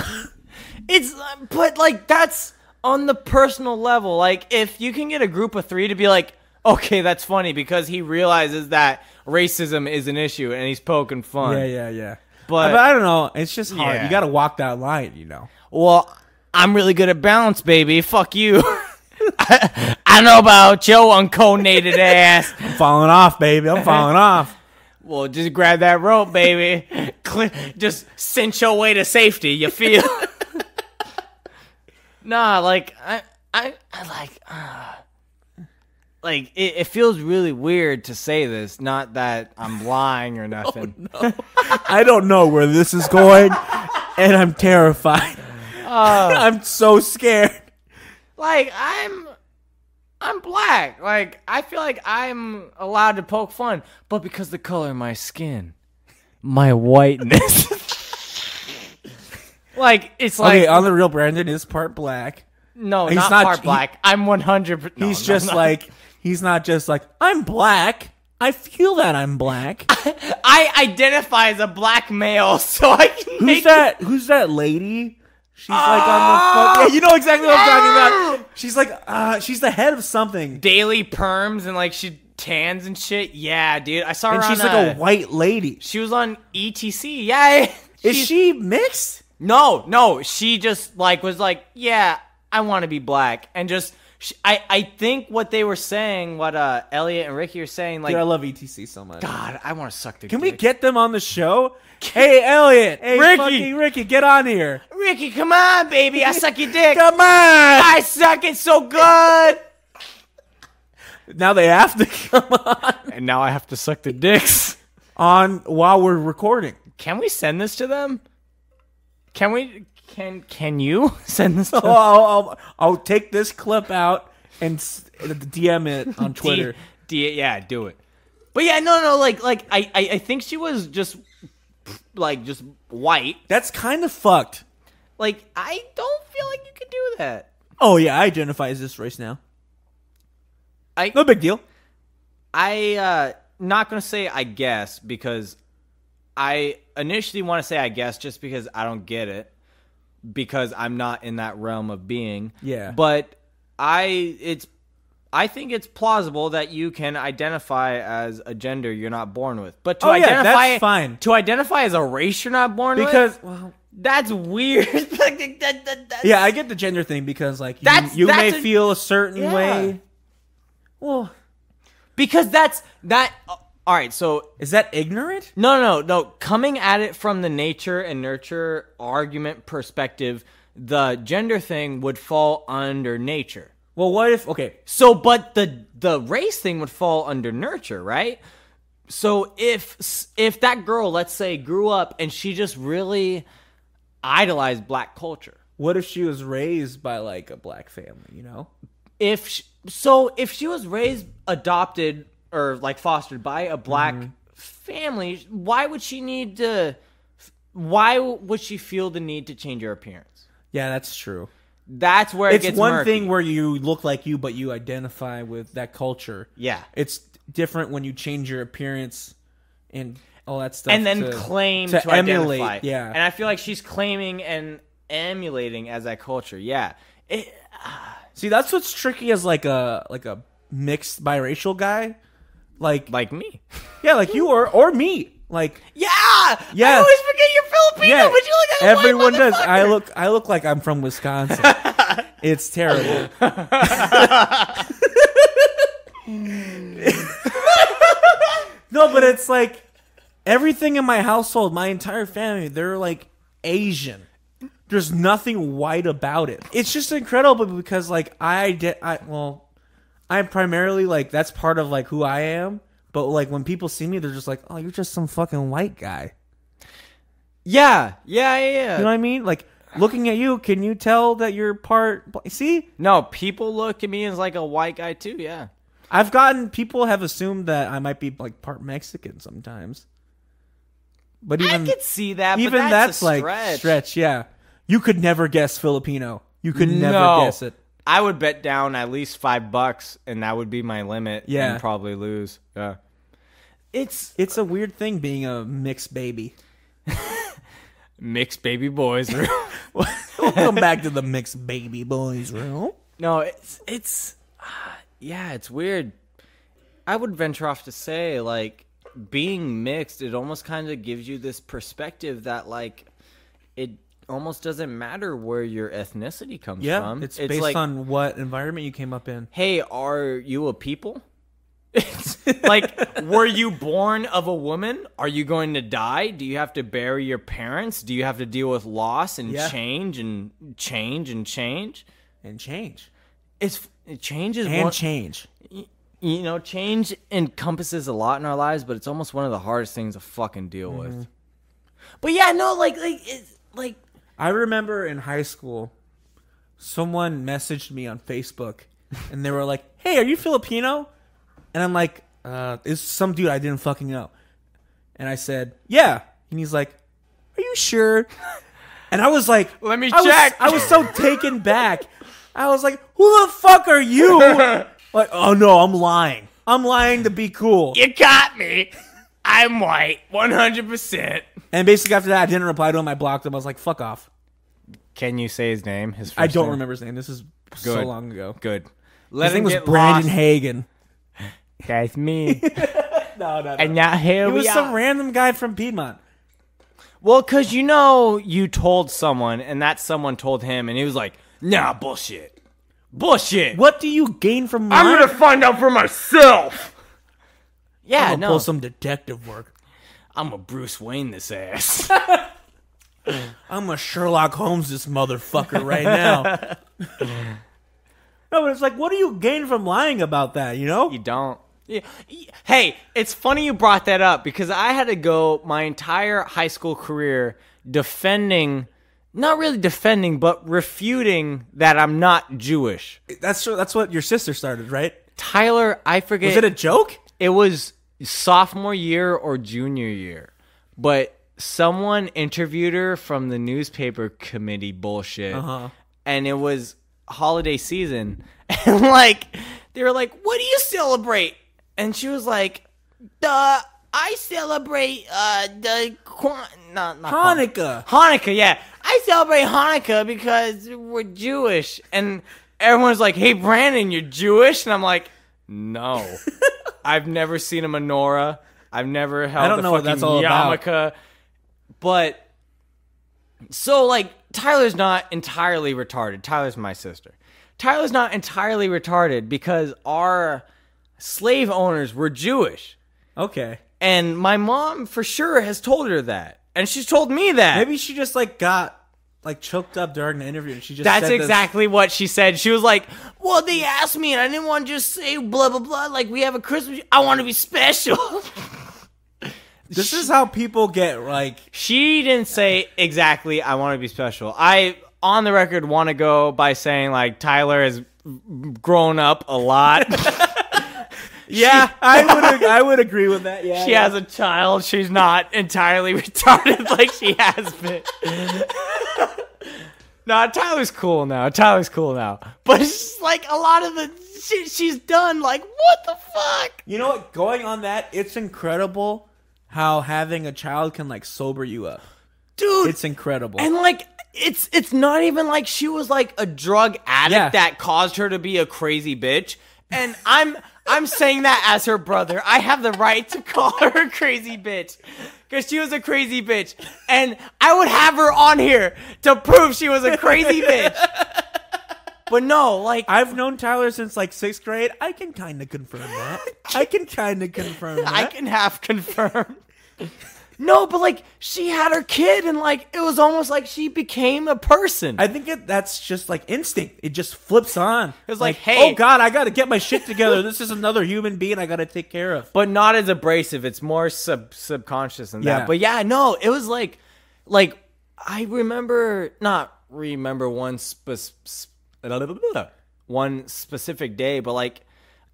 But like, that's on the personal level. Like, if you can get a group of 3 to be like, okay, that's funny because he realizes that racism is an issue and he's poking fun. Yeah. But I don't know. It's just hard. Yeah. You got to walk that line, you know. Well, I'm really good at balance, baby. Fuck you. I know about your uncoordinated ass. I'm falling off, baby. I'm falling off. Well, just grab that rope, baby. Just cinch your way to safety. You feel? Nah, like I like it feels really weird to say this. Not that I'm lying or nothing. Oh, no. I don't know where this is going, and I'm terrified. I'm so scared. Like I'm black. Like I feel like I'm allowed to poke fun, but because the color of my skin, my whiteness. Like it's like Okay, on the real, Brandon is part black. no, he's not not- part black. I'm 100%. He's just like, he's not just like, I'm black. I feel that I'm black. I identify as a black male, so I can make Who's that lady? She's like on the yeah, you know exactly what I'm talking about. She's like, she's the head of something. daily perms and like she tans and shit. Yeah, dude. I saw her And on she's like a white lady. she was on ETC. Yeah. Is she mixed? No. She just like was like, yeah, I want to be black, and just I think what they were saying, what Elliot and Ricky are saying, like, Dude, I love ETC so much. God, I want to suck their Can we dick. get them on the show? Hey, Elliot. Hey, Ricky. fucking Ricky, get on here. Ricky, come on, baby, I suck your dick. Come on. I suck it so good. Now they have to come on. And now I have to suck the dicks. While we're recording. Can we send this to them? Can you send this to them? I'll take this clip out and DM it on Twitter. Yeah, do it. But yeah, no, like I think she was just white. That's kind of fucked. Like I don't feel like you could do that. Oh yeah, I identify as this race now. I No big deal. not gonna say I guess because I initially want to say I guess just because I don't get it, because I'm not in that realm of being. Yeah. But I think it's plausible that you can identify as a gender you're not born with. But to identify, that's fine. To identify as a race you're not born Because, with, well, that's weird. yeah, I get the gender thing because, like, you that's may a- feel a certain Yeah. way. Well, because that. All right, so is that ignorant? no. Coming at it from the nature and nurture argument perspective, the gender thing would fall under nature. Well, what if? Okay, So, but the race thing would fall under nurture, right? So if that girl, let's say, grew up and she just really idolized black culture, what if she was raised by like a black family? You know? if she was raised, adopted, or like fostered by a black family, why would she need to? Why would she feel the need to change her appearance? Yeah, that's true. That's where it It's gets one murky. thing where you look like you, but you identify with that culture. Yeah. It's different when you change your appearance and all that stuff, and then to claim to to emulate. identify. Yeah, And I feel like she's claiming and emulating as that culture. Yeah. see, that's what's tricky as like a mixed biracial guy, like Me. yeah, like you or me, like Yeah. Yes. I always forget you're Filipino, yeah, but you look like a everyone white does. motherfucker. I look like I'm from Wisconsin. It's terrible. No, but it's like everything in my household, my entire family, they're like Asian. There's nothing white about it. It's just incredible because like I'm primarily like that's part of like who I am. But like when people see me, they're just like, "Oh, you're just some fucking white guy." Yeah. You know what I mean? Like looking at you, can you tell that you're part? See, No, people look at me as like a white guy too. Yeah. people have assumed that I might be like part Mexican sometimes. But even I could see that. even but that's a like stretch. Yeah, you could never guess Filipino. You could never No. guess it. I would bet down at least $5, and that would be my limit. Yeah. And probably lose. Yeah. It's It's a weird thing being a mixed baby. mixed baby boys. Welcome back to the mixed baby boys room. No, it's it's weird. I would venture off to say, like, being mixed, it almost kind of gives you this perspective that, like, it almost doesn't matter where your ethnicity comes Yeah, from. it's based like, on what environment you came up in. hey, are you a people? It's like, were you born of a woman? Are you going to die? Do you have to bury your parents? Do you have to deal with loss and Yeah. change and change and change? And change. Change is And one, change. you know, change encompasses a lot in our lives, but it's almost one of the hardest things to fucking deal Mm-hmm. with. But yeah, no, it's like I remember in high school, someone messaged me on Facebook, and they were like, "Hey, are you Filipino?" And I'm like, "It's some dude I didn't fucking know." And I said, "Yeah." And he's like, "Are you sure?" And I was like, Let me I was- check. I was so taken back. I was like, "Who the fuck are you?" Like, "Oh no, I'm lying. I'm lying to be cool." you got me. I'm white, 100%. And basically after that, I didn't reply to him. I blocked him. I was like, "Fuck off." Can you say his name? His first I don't name? remember his name. This is so Good. long ago. Good. His name was Brandon Hagen. That's me. No. And now here He we was are. some random guy from Piedmont. Well, because you know you told someone, and that someone told him, and he was like, nah, bullshit. Bullshit. What do you gain from I'm lying? going to find out for myself. Yeah, I'm gonna no. pull some detective work. I'm a Bruce Wayne this ass. I'm a Sherlock Holmes this motherfucker right now. No, but it's like, what do you gain from lying about that, you know? You don't. Yeah. Hey, it's funny you brought that up because I had to go my entire high school career defending, not really defending, but refuting that I'm not Jewish. That's what your sister started, right? Tyler, I forget. Was it a joke? It was sophomore year or junior year, but someone interviewed her from the newspaper committee bullshit, and it was holiday season, and like they were like, "What do you celebrate?" And she was like, "Duh, I celebrate not Hanukkah. Hanukkah, yeah. I celebrate Hanukkah because we're Jewish. And everyone's like, hey, Brandon, you're Jewish? And I'm like, no. I've never seen a menorah. I've never held don't a know what fucking that's all about. yarmulke. But, so, like, Tyler's not entirely retarded. Tyler's my sister. Tyler's not entirely retarded because our slave owners were Jewish. Okay. And my mom for sure has told her that. And she's told me that. Maybe she just like got like choked up during the interview and she just That's said exactly what she said. She was like, well, they asked me and I didn't want to just say blah, blah, blah. Like, we have a Christmas. I want to be special. This is how people get like... She didn't say exactly, I want to be special. I, on the record, want to go by saying, like, Tyler has grown up a lot. Yeah, I would agree with that. Yeah, She has a child. She's not entirely retarded like she has been. No, Tyler's cool now. But it's just, like, a lot of the shit she's done, like, what the fuck? You know what? Going on that, it's incredible how having a child can like sober you up. Dude. It's incredible. And, like, it's not even like she was, like, a drug addict that caused her to be a crazy bitch. And I'm saying that as her brother. I have the right to call her a crazy bitch. Because she was a crazy bitch. And I would have her on here to prove she was a crazy bitch. But no, like... I've known Tyler since like 6th grade. I can kind of confirm that. I can half confirm. No, but like she had her kid and like it was almost like she became a person. I think that's just like instinct. It just flips on. It was like, hey, oh God, I got to get my shit together. This is another human being I got to take care of. But not as abrasive. It's more subconscious than that. Yeah. But yeah, no, it was like I remember one specific day, but like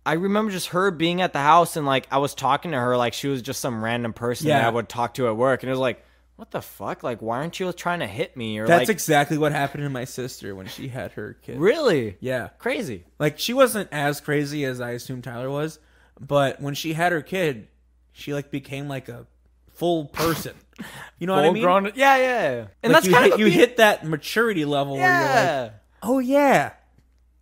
I remember just her being at the house and like I was talking to her like she was just some random person that I would talk to at work, and it was like, what the fuck? Like, why aren't you trying to hit me? Or that's like, exactly what happened to my sister when she had her kid. Really? Yeah. Crazy. Like, she wasn't as crazy as I assumed Tyler was, but when she had her kid, she like became like a full person. You know what I mean? Grown, yeah. And like that's kind of you hit that maturity level where you're like, oh yeah.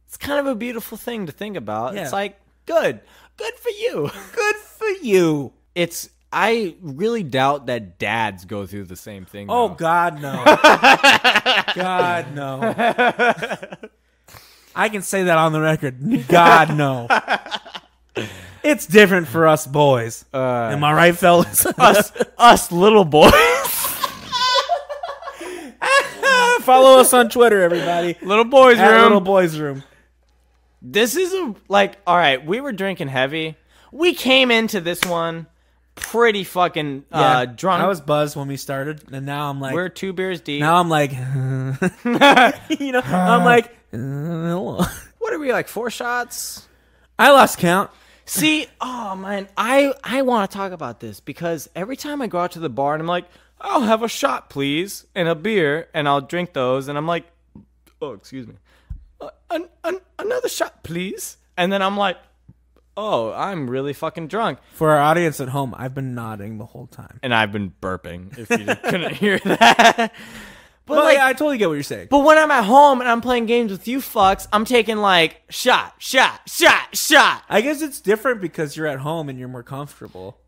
It's kind of a beautiful thing to think about. Yeah. It's like, good for you. Good for you. I really doubt that dads go through the same thing. Oh, though. God, no. God, no. I can say that on the record. God, no. It's different for us boys. Am I right, fellas? us little boys. Follow us on Twitter, everybody. Little boys room. Little boys room. This is all right, we were drinking heavy. We came into this one pretty fucking drunk. I was buzzed when we started, and now I'm like... We're 2 beers deep. Now I'm like... I'm like... What are we, like 4 shots? I lost count. See, oh man, I want to talk about this because every time I go out to the bar and I'm like, I'll have a shot, please, and a beer, and I'll drink those, and I'm like, oh, excuse me. Another shot, please. And then I'm like, oh, I'm really fucking drunk. For our audience at home, I've been nodding the whole time. And I've been burping, if you couldn't hear that. But like, I totally get what you're saying. But when I'm at home and I'm playing games with you fucks, I'm taking like shot. I guess it's different because you're at home and you're more comfortable.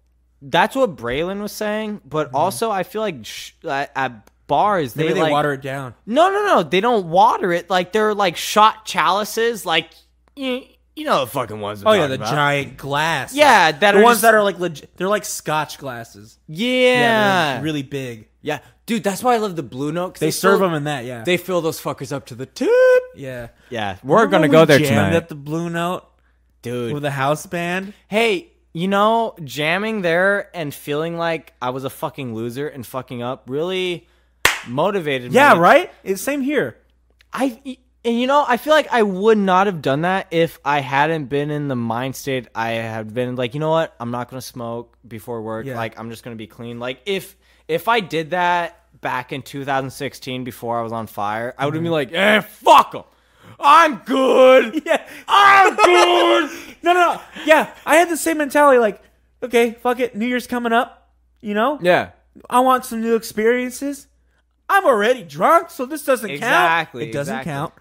That's what Braylon was saying. But also, I feel like at bars, Maybe they like, water it down. No. They don't water it. Like, they're like shot chalices. Like, you know the fucking ones. Oh, yeah, the giant glass. Yeah, that the are ones just, that are like legit. They're like Scotch glasses. Yeah. They're really big. Yeah. Dude, that's why I love the Blue Note. They serve them in that, yeah. They fill those fuckers up to the tip. Yeah. Yeah, we're going to go there tonight. At the Blue Note. Dude. With a house band. Hey, you know, jamming there and feeling like I was a fucking loser and fucking up really motivated me. Yeah, right? It's same here. And you know, I feel like I would not have done that if I hadn't been in the mind state I had been. Like, you know what? I'm not going to smoke before work. Yeah. Like, I'm just going to be clean. Like, if I did that back in 2016 before I was on fire, I would have been like, fuck them. I'm good. Yeah. I'm good. No. Yeah, I had the same mentality. Like, okay, fuck it. New Year's coming up. You know? Yeah. I want some new experiences. I'm already drunk, so this doesn't count. Exactly. It doesn't count.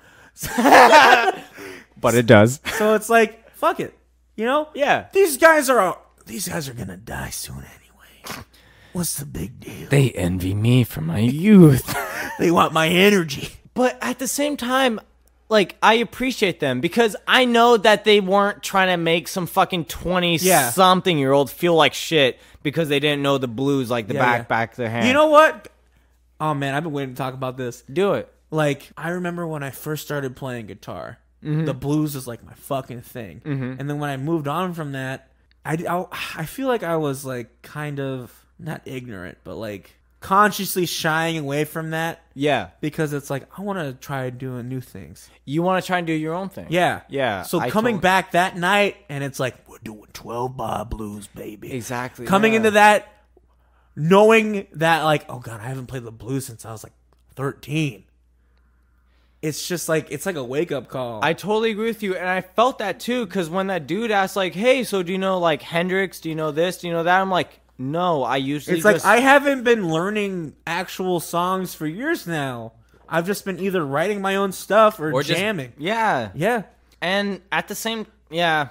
But it does. So it's like, fuck it. You know? Yeah. These guys are gonna die soon anyway. What's the big deal? They envy me for my youth. They want my energy. But at the same time, like, I appreciate them because I know that they weren't trying to make some fucking 20-something-year-old feel like shit because they didn't know the blues like the back of their hand. You know what? Oh, man, I've been waiting to talk about this. Do it. Like, I remember when I first started playing guitar, the blues was like my fucking thing. And then when I moved on from that, I feel like I was like kind of, not ignorant, but like consciously shying away from that. Yeah. Because it's like, I want to try doing new things. You want to try and do your own thing. Yeah. Yeah. So coming back that night, and it's like, we're doing 12-bar blues, baby. Exactly. Coming into that, knowing that, like, oh, God, I haven't played the blues since I was like 13. It's just like, it's like a wake-up call. I totally agree with you, and I felt that too, because when that dude asked, like, hey, so do you know, like, Hendrix? Do you know this? Do you know that? I'm like, no, I usually It's like, I haven't been learning actual songs for years now. I've just been either writing my own stuff or jamming. Yeah. Yeah. And at the same, I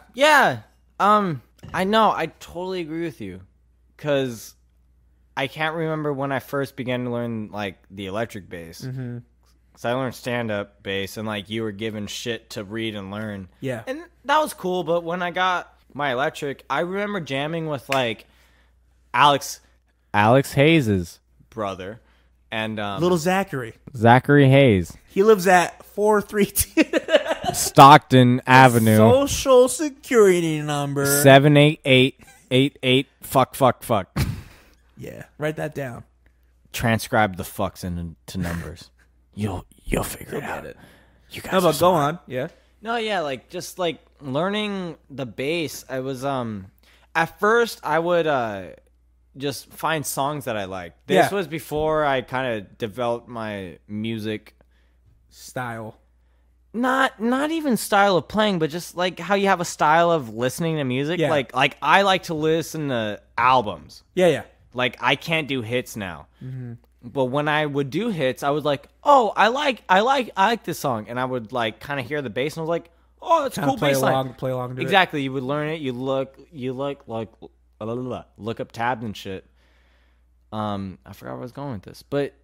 know, I totally agree with you, because I can't remember when I first began to learn, like, the electric bass. Mm-hmm. So I learned stand-up bass, and, like, you were given shit to read and learn. Yeah. And that was cool, but when I got my electric, I remember jamming with, like, Alex Hayes' brother. And Little Zachary. Zachary Hayes. He lives at 432. Stockton Avenue. Social security number. 78888 fuck. Yeah, write that down. Transcribe the fucks into numbers. You'll figure it out. You guys. How about go on? Yeah. No, yeah, like just like learning the bass. I was at first I would just find songs that I liked. This was before I kind of developed my music style. Not even style of playing, but just like how you have a style of listening to music. Yeah. Like I like to listen to albums. Yeah. Like I can't do hits now. Mm-hmm. But when I would do hits, I was like, "Oh, I like this song," and I would like kind of hear the bass, and I was like, "Oh, it's a cool bass line." Play along to exactly. You would learn it. You look like look up tabs and shit. I forgot where I was going with this, but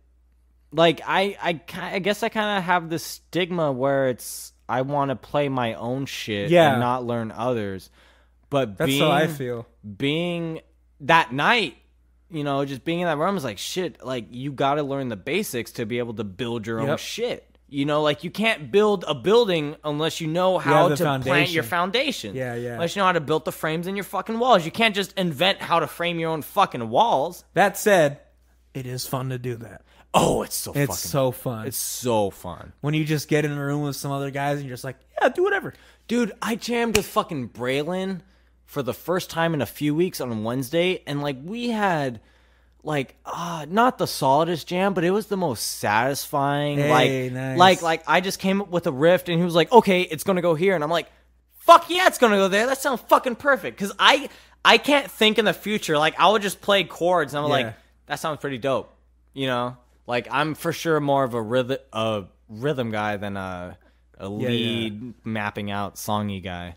like I guess I kind of have this stigma where it's I want to play my own shit and not learn others. But that's how I feel. Being that night. You know, just being in that room is like, shit, like, you got to learn the basics to be able to build your own shit. You know, like, you can't build a building unless you know how to plant your foundation. Yeah. Unless you know how to build the frames in your fucking walls. You can't just invent how to frame your own fucking walls. That said, it is fun to do that. Oh, it's so fun. It's so fun. It's so fun. When you just get in a room with some other guys and you're just like, yeah, do whatever. Dude, I jammed with fucking Braylon for the first time in a few weeks on Wednesday, and like we had like not the solidest jam, but it was the most satisfying. Nice. Like I just came up with a riff, and he was like, "Okay, it's gonna go here," and I'm like, "Fuck yeah, it's gonna go there." That sounds fucking perfect because I can't think in the future. Like I would just play chords, and I'm like, "That sounds pretty dope," you know. Like I'm for sure more of a rhythm guy than a lead mapping out songy guy.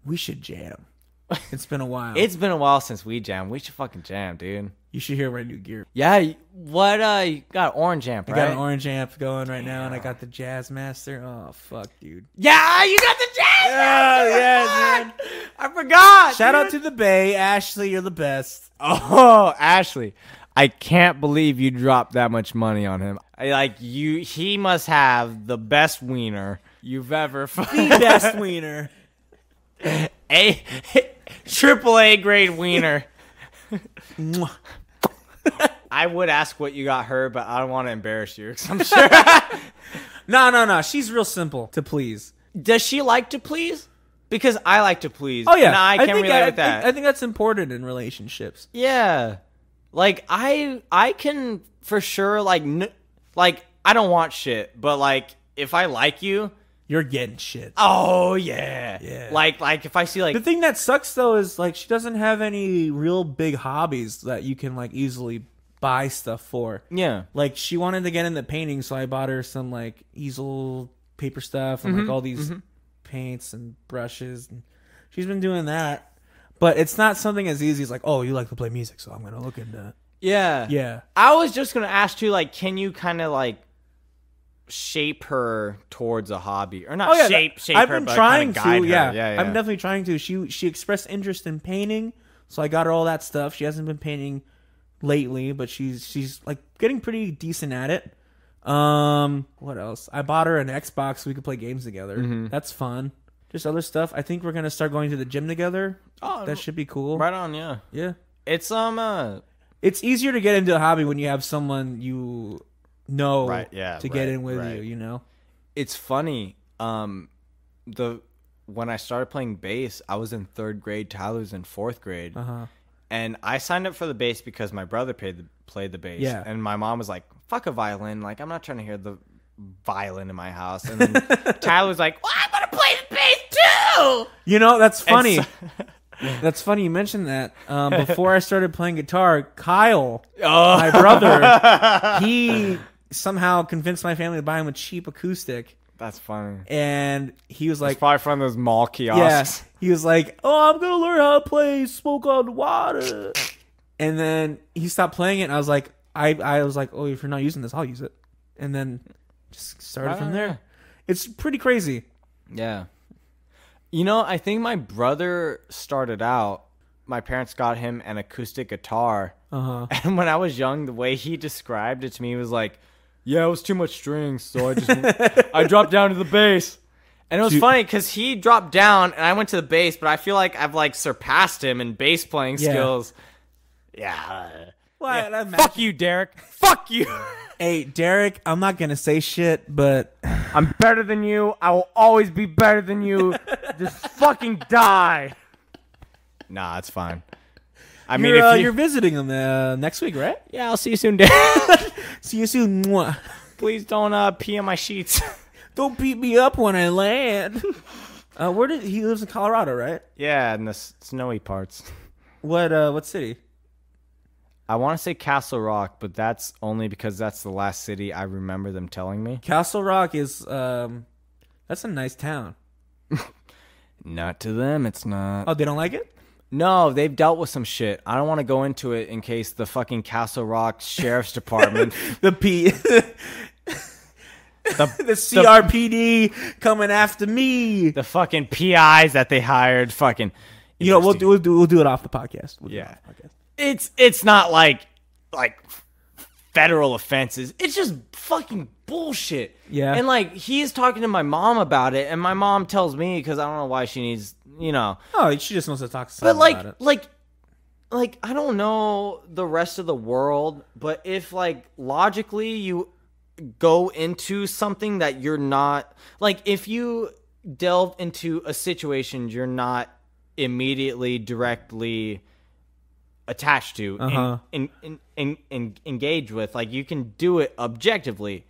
We should jam. It's been a while. It's been a while since we jammed. We should fucking jam, dude. You should hear my new gear. Yeah, what, you got an orange amp, right? I got an orange amp going right now, and I got the Jazz Master. Oh, fuck, dude. Yeah, you got the Jazz Master! Yeah, man. I forgot! Shout out to the Bay. Ashley, you're the best. Oh, Ashley. I can't believe you dropped that much money on him. He must have the best wiener you've ever fucking. The best wiener. Triple A grade wiener. I would ask what you got her, but I don't want to embarrass you. I'm sure. No. She's real simple to please. Does she like to please? Because I like to please. Oh yeah, and I can relate with that. I think that's important in relationships. Yeah, like I can for sure like I don't want shit, but like if I like you. you're getting shit. Oh yeah. Yeah. Like if I see like The thing that sucks though is like she doesn't have any real big hobbies that you can like easily buy stuff for. yeah. Like she wanted to get into painting, so I bought her some like easel paper stuff and like all these paints and brushes, and she's been doing that. But it's not something as easy as like, oh, you like to play music, so I'm gonna look into it. Yeah. Yeah. I was just gonna ask you, like, can you kind of like shape her towards a hobby, or not shape I've her, been but trying kinda guide to. her. Yeah. I'm definitely trying to. She expressed interest in painting, so I got her all that stuff. She hasn't been painting lately, but she's like getting pretty decent at it. What else? I bought her an Xbox so we could play games together. That's fun. Just other stuff. I think we're gonna start going to the gym together. Oh, that should be cool. right on. Yeah. Yeah. It's It's easier to get into a hobby when you have someone you know Right, yeah, to get right, in with right. you, you know? It's funny. When I started playing bass, I was in 3rd grade. Tyler's in 4th grade. Uh-huh. And I signed up for the bass because my brother played the bass. Yeah. And my mom was like, fuck a violin. Like, I'm not trying to hear the violin in my house. And then Tyler was like, well, I'm going to play the bass too. You know, that's funny. And That's funny you mentioned that. Before I started playing guitar, Kyle, Oh. my brother, he somehow convinced my family to buy him a cheap acoustic. That's funny. And he was It's like, probably from those mall yeah, kiosks. he was like, oh, I'm going to learn how to play Smoke on the Water. And then he stopped playing it, and I was like, I was like, oh, if you're not using this, I'll use it. And then just started from there. Yeah. It's pretty crazy. Yeah. You know, I think my brother started out, my parents got him an acoustic guitar. Uh-huh. And when I was young, the way he described it to me was like, yeah, it was too much strings, so I dropped down to the bass. And it was funny because he dropped down and I went to the bass, but I feel like I've like surpassed him in bass playing skills. Yeah. Well, Fuck you, Derek. Fuck you. Hey, Derek, I'm not going to say shit, but I'm better than you. I will always be better than you. Just fucking die. Nah, it's fine. I mean, if you're visiting him next week, right? yeah, I'll see you soon, Derek. See you soon. Mwah. Please don't pee on my sheets. Don't beat me up when I land. Where did he lives in Colorado, right? Yeah, in the snowy parts. What city? I want to say Castle Rock, but that's only because that's the last city I remember them telling me. Castle Rock is that's a nice town. Not to them, it's not. Oh, they don't like it? No, they've dealt with some shit. I don't want to go into it in case the fucking Castle Rock Sheriff's Department, The CRPD coming after me. the fucking PIs that they hired, fucking. You know, we'll do it off the podcast. We'll do it Yeah. off the podcast. It's not like federal offenses. It's just fucking bullshit. Yeah. And like he's talking to my mom about it, and my mom tells me because I don't know why she needs, you know. Oh, she just wants to talk to But someone about it. like I don't know the rest of the world, but if like logically you go into something that you're not, like if you delve into a situation you're not immediately directly attached to and engage with, like you can do it objectively.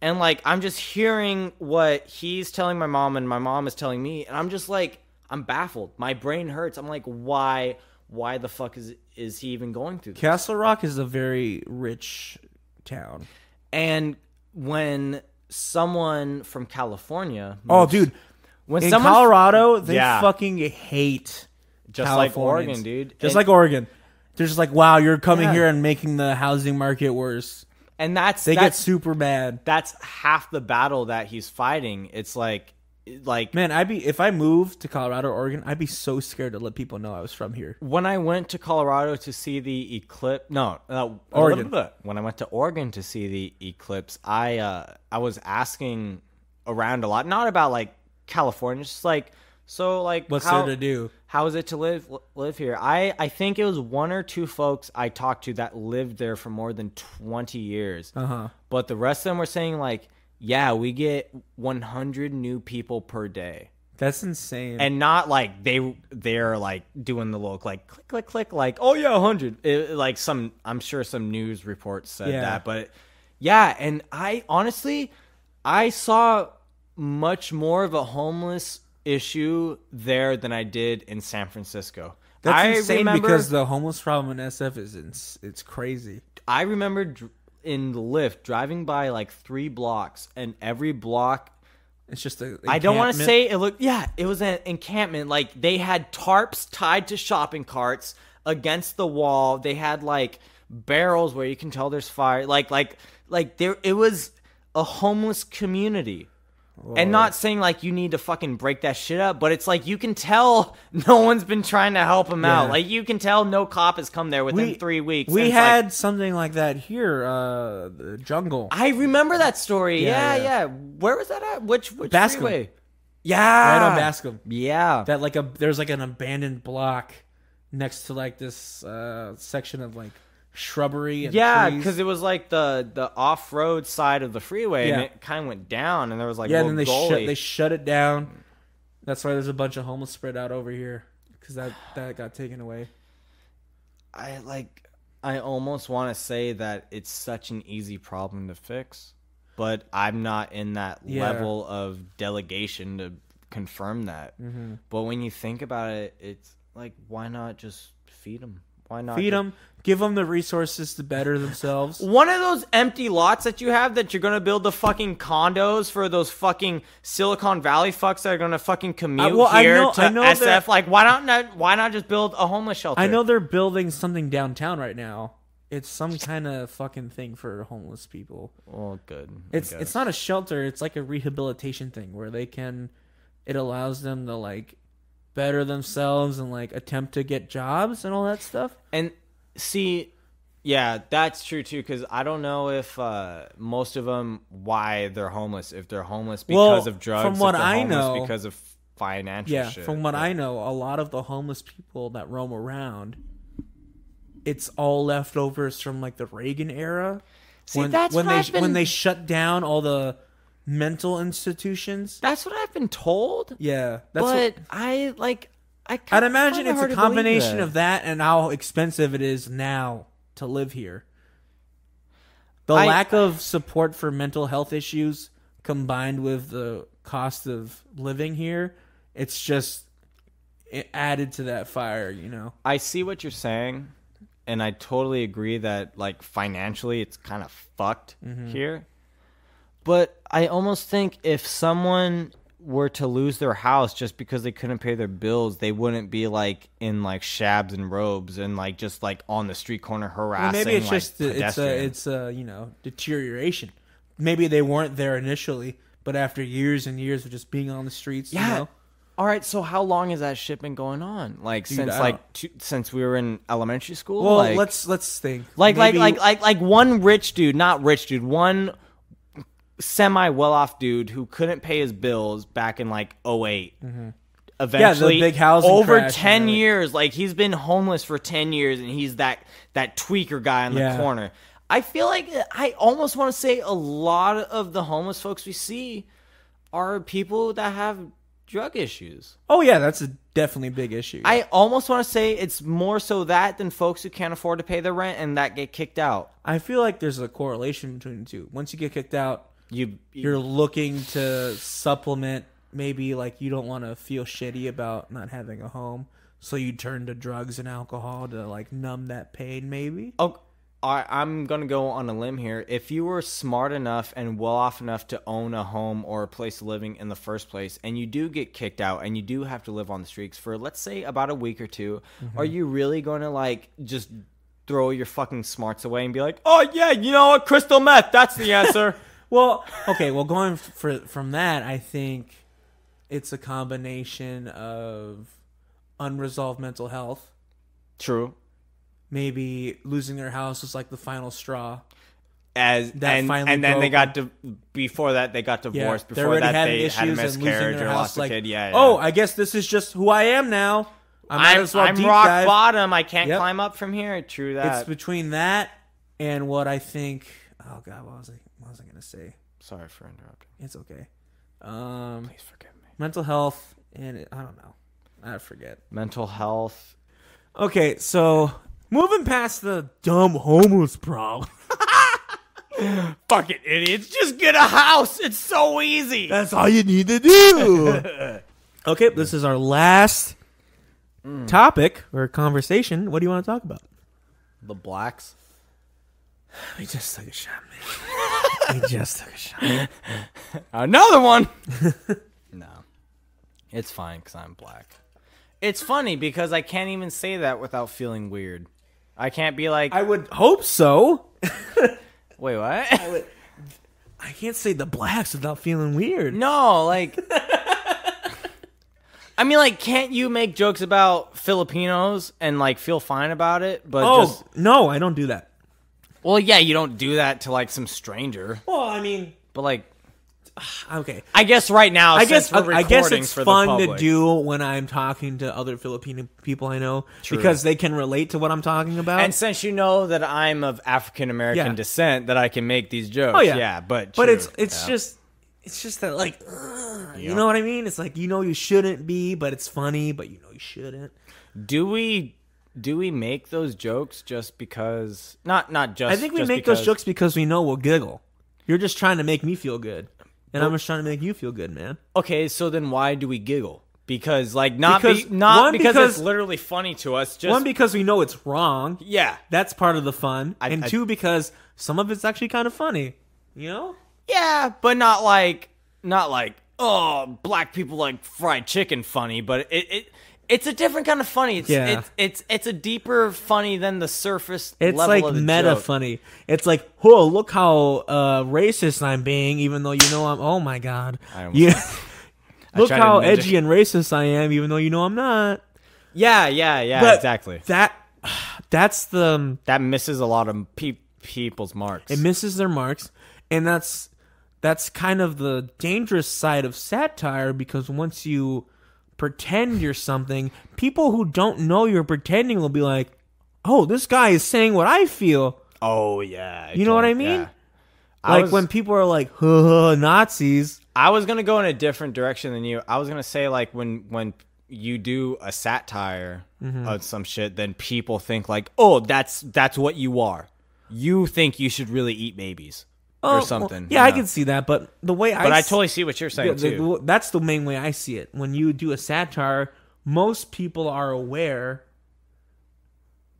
And like I'm just hearing what he's telling my mom and my mom is telling me, and I'm just like, I'm baffled. My brain hurts. I'm like, why the fuck is he even going through this? Castle Rock is a very rich town. And when someone from California Dude, when in someone Colorado, they Yeah. fucking hate just like Californians. Oregon, dude. Just And- like Oregon. They're just like, wow, you're coming Yeah. here and making the housing market worse. and that's They get super bad. that's half the battle that he's fighting. It's like Man, if I moved to Colorado or Oregon, I'd be so scared to let people know I was from here. when I went to Colorado to see the eclipse, Oregon. When I went to Oregon to see the eclipse, I was asking around a lot, not about like California, just like What's there to do? How is it to live here? I think it was one or two folks I talked to that lived there for more than 20 years. Uh-huh. But the rest of them were saying like, yeah, we get 100 new people per day. That's insane. And not like they're like doing the look like click click click like, oh yeah, 100. Like I'm sure some news reports said Yeah. that, but yeah, and I honestly I saw much more of a homeless issue there than I did in San Francisco. That's insane because the homeless problem in SF it's crazy. I remember in the Lyft driving by like 3 blocks, and every block, it's just a. I don't want to say it looked. Yeah, it was an encampment. Like they had tarps tied to shopping carts against the wall. They had like barrels where you can tell there's fire. Like there. It was a homeless community. Whoa. And not saying like you need to fucking break that shit up, but it's like you can tell no one's been trying to help them out. Like you can tell no cop has come there within 3 weeks. We had something like that here, the jungle. I remember that story. Yeah. Where was that at? Which Bascom. freeway? Yeah, right on Bascom. Yeah, that there's like an abandoned block next to like this section of like shrubbery and trees. Because it was like the off-road side of the freeway, and it kind of went down, and there was like and then they shut it down. That's why there's a bunch of homeless spread out over here, because that got taken away. I almost want to say that it's such an easy problem to fix, but I'm not in that level of delegation to confirm that. Mm-hmm. But when you think about it, it's like, why not just feed them? Why not feed them? Give them the resources to better themselves. One of those empty lots that you have that you're going to build the fucking condos for those fucking Silicon Valley fucks that are going to fucking commute to SF. Like, why not just build a homeless shelter? I know they're building something downtown right now. It's some kind of fucking thing for homeless people. Well, good. It's not a shelter. It's like a rehabilitation thing where it allows them to like better themselves and like attempt to get jobs and all that stuff. And see, yeah, that's true too, because I don't know if most of them why they're homeless. If they're homeless because of drugs, from what I know, because of financial shit. From what I know, a lot of the homeless people that roam around, it's all leftovers from like the Reagan era. See, when they shut down all the mental institutions. That's what I've been told. Yeah, I'd imagine it's a combination of that and how expensive it is now to live here. The lack of support for mental health issues combined with the cost of living here, it's just added to that fire, you know. I see what you're saying, and I totally agree that like financially it's kind of fucked here. But I almost think if someone were to lose their house just because they couldn't pay their bills, they wouldn't be like in like shabs and robes and like just like on the street corner harassing. Well, maybe it's like, just it's a deterioration. Maybe they weren't there initially, but after years and years of just being on the streets, you know? All right, so how long has that shit been going on? Like since we were in elementary school. Well, like, let's think. Like one rich dude, not rich dude, one semi well-off dude who couldn't pay his bills back in like 2008. Mm-hmm. Eventually, the big housing over crash 10 years, like he's been homeless for 10 years, and he's that tweaker guy in the corner. I feel like I almost want to say a lot of the homeless folks we see are people that have drug issues. Oh yeah, that's a definitely big issue. I almost want to say it's more so that than folks who can't afford to pay their rent and that get kicked out. I feel like there's a correlation between the two. Once you get kicked out, you're looking to supplement. Maybe like you don't want to feel shitty about not having a home, so you turn to drugs and alcohol to like numb that pain. Maybe. Oh, I'm gonna go on a limb here. If you were smart enough and well off enough to own a home or a place of living in the first place, and you do get kicked out and you do have to live on the streets for, let's say, about a week or two, are you really going to like just throw your fucking smarts away and be like, oh yeah, you know what, crystal meth, that's the answer? Well, okay. Well, going from that, I think it's a combination of unresolved mental health. True. Maybe losing their house was like the final straw. And then they got before that they got divorced. Yeah, before that they had a miscarriage or lost a kid. Yeah. Oh, I guess this is just who I am now. I'm rock bottom. I can't climb up from here. True that. It's between that and what I think. Oh God, what was I gonna say? Sorry for interrupting. It's okay. Please forgive me. Mental health and I don't know. I forget. Mental health. Okay, so moving past the dumb homeless problem. Fucking idiots. Just get a house. It's so easy. That's all you need to do. Okay, this is our last topic or conversation. What do you want to talk about? The blacks. We just took a shot, man. We just took a shot. Another one. No. It's fine because I'm black. It's funny because I can't even say that without feeling weird. I can't be like... I would hope so. Wait, what? I can't say the blacks without feeling weird. No, like... I mean, like, can't you make jokes about Filipinos and, like, feel fine about it? But no, I don't do that. Well, yeah, you don't do that to, like, some stranger. Well, I mean... But, like... Okay. I guess right now, I guess it's it's for fun the to do when I'm talking to other Filipino people I know. True. Because they can relate to what I'm talking about. And since you know that I'm of African American descent, that I can make these jokes. Oh, yeah. Yeah, but true. it's just that, like, you know what I mean? It's like, you know you shouldn't be, but it's funny, but you know you shouldn't. Do we make those jokes just because... Not just... I think we make those jokes because we know we'll giggle. You're just trying to make me feel good. And I'm just trying to make you feel good, man. Okay, so then why do we giggle? Because, like, because it's literally funny to us. Just one, because we know it's wrong. Yeah. That's part of the fun. And two, because some of it's actually kind of funny. You know? Yeah, but not like, oh, black people like fried chicken funny, but it's a different kind of funny. It's a deeper funny than the surface it's level like of the meta joke. funny. It's like, oh, look how racist I'm being, even though you know I'm... Oh, my God. Look how edgy and racist I am, even though you know I'm not. Yeah, but exactly. That's the... That misses a lot of people's marks. It misses their marks, and that's kind of the dangerous side of satire, because once you pretend you're something, people who don't know you're pretending will be like, oh, this guy is saying what I feel. Oh, yeah. You know what I mean? Yeah. Like when people are like, Nazis. I was going to go in a different direction than you. I was going to say, like, when you do a satire of some shit, then people think like, oh, that's what you are. You think you should really eat babies. Or something. Well, yeah, I can see that, but the way I totally see what you're saying too. That's the main way I see it. When you do a satire, most people are aware,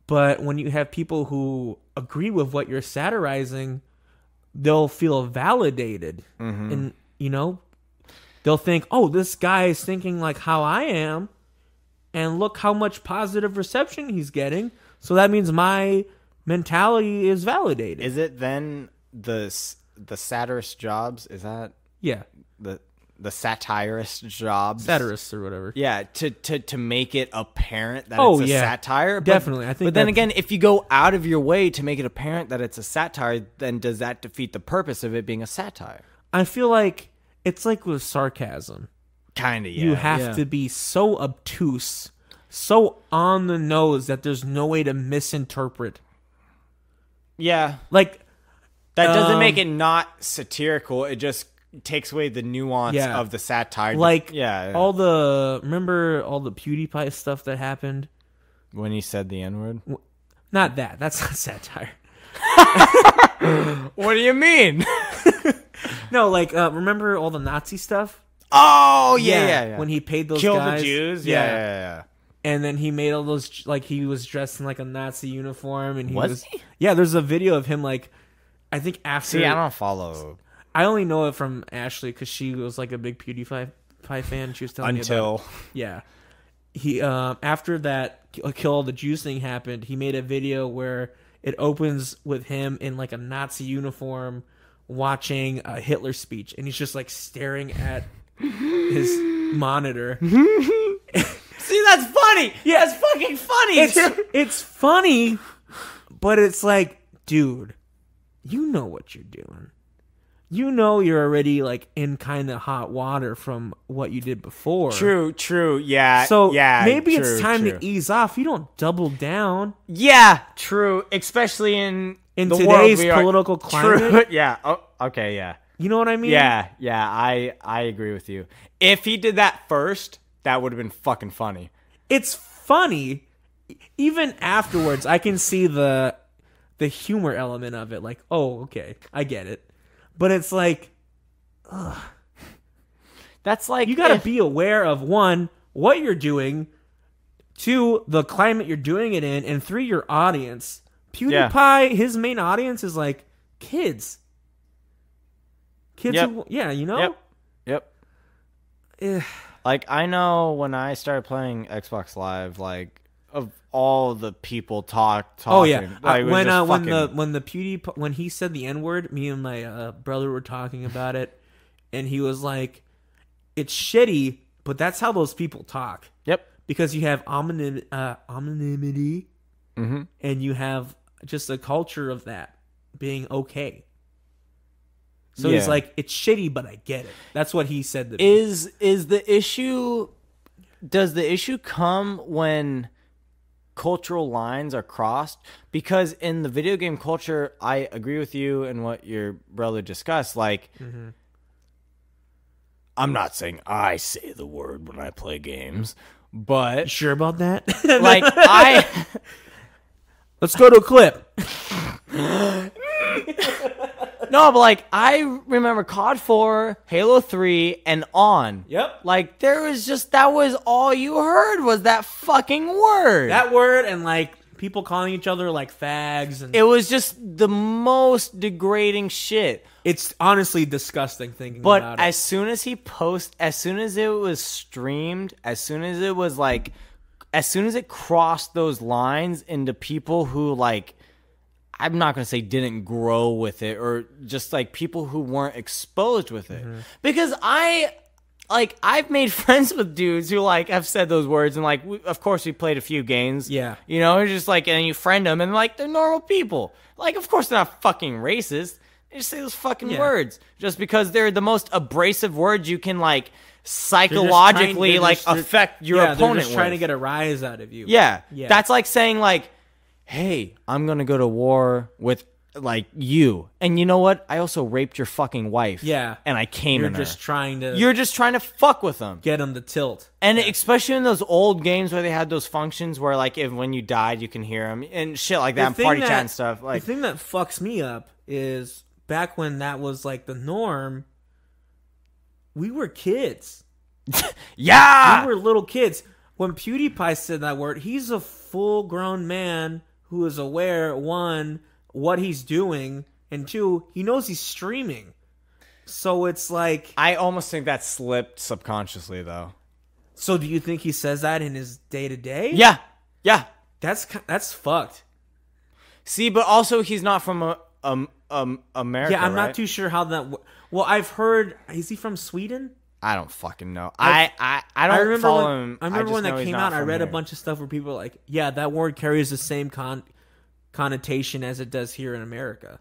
but when you have people who agree with what you're satirizing, they'll feel validated, and they'll think, "Oh, this guy is thinking like how I am, and look how much positive reception he's getting. So that means my mentality is validated." Is it then? The satirist jobs, is that the satirist jobs, satirists or whatever, to make it apparent that it's a satire? Definitely. I think, but then again, if you go out of your way to make it apparent that it's a satire, then does that defeat the purpose of it being a satire? I feel like it's like with sarcasm, kind of. You have to be so obtuse, so on the nose that there's no way to misinterpret. Like that doesn't make it not satirical. It just takes away the nuance of the satire. Like remember all the PewDiePie stuff that happened when he said the N-word? Not that. That's not satire. What do you mean? No, like remember all the Nazi stuff? Oh yeah. When he paid those Kill guys, the Jews. Yeah. And then he made all those, like, he was dressed in like a Nazi uniform, and he was he? Yeah, there's a video of him, like, I think after. See, I don't follow. I only know it from Ashley because she was like a big PewDiePie fan. She was telling me about it. Yeah, he after that Kill All the Jews thing happened, he made a video where it opens with him in like a Nazi uniform watching a Hitler speech, and he's just like staring at his monitor. See, that's funny. Yeah, it's fucking funny. It's funny, but it's like, dude, you know what you're doing. You know you're already like in kind of hot water from what you did before. True. Yeah. So maybe it's time to ease off. You don't double down. Yeah, true. Especially in today's political climate. True. Yeah. Oh, okay. Yeah. You know what I mean? Yeah. I agree with you. If he did that first, that would have been fucking funny. It's funny. Even afterwards, I can see the the humor element of it. Like, oh, okay, I get it. But it's like, ugh. That's like You got to be aware of, one, what you're doing, two, the climate you're doing it in, and three, your audience. PewDiePie, his main audience is like kids. Kids Yep. who, yeah, you know? Yep. Eh. Like, I know when I started playing Xbox Live, like, of all the people talking. Oh yeah, like, it was just fucking- when the PewDiePie, when he said the N-word, me and my brother were talking about it, and he was like, "It's shitty, but that's how those people talk." Yep. Because you have anonymity, Mm-hmm. and you have just a culture of that being okay. So he's Yeah. like, "It's shitty, but I get it." That's what he said to me. Is the issue? Does the issue come when cultural lines are crossed? Because in the video game culture, I agree with you and what your brother discussed. Like, I'm not saying I say the word when I play games, You but sure about that? like Let's go to a clip. No, but like I remember COD 4, Halo 3, and on. Yep. Like there was just that was all you heard was that fucking word. That word and like people calling each other like fags, and It was just the most degrading shit. it's honestly disgusting thinking But about it. as soon as as soon as it was streamed, as soon as it was like, as soon as it crossed those lines into people who like, I'm not going to say didn't grow with it, or just like people who weren't exposed with it. Because I've made friends with dudes who like have said those words, and like, of course we played a few games. Yeah. You know, it's just like, and you friend them and like, they're normal people. Like, of course they're not fucking racist. They just say those fucking Yeah. words just because they're the most abrasive words you can like psychologically they're like just trying- affect your they're opponent just trying to with. get a rise out of you. Yeah. Yeah. That's like saying like, hey, I'm going to go to war with like you. And you know what? I also raped your fucking wife. Yeah. And I came You're in her. just trying to You're just trying to fuck with them. get them to tilt. And especially in those old games where they had those functions where like if when you died you can hear them and shit like that, and party chat and stuff. Like, the thing that fucks me up is back when that was like the norm, we were kids. yeah. We were little kids. When PewDiePie said that word, he's a full-grown man who is aware, one, what he's doing, and two, he knows he's streaming. So it's like... I almost think that slipped subconsciously though. So do you think he says that in his day-to-day? Yeah. Yeah. That's fucked. See, but also he's not from America. Yeah, I'm right? not too sure how that... Well, I've heard... Is he from Sweden? I don't fucking know. Like, I don't remember follow when, him. I remember just when know that he's came not out, I from read a here. bunch of stuff where people were like, yeah, that word carries the same connotation as it does here in America.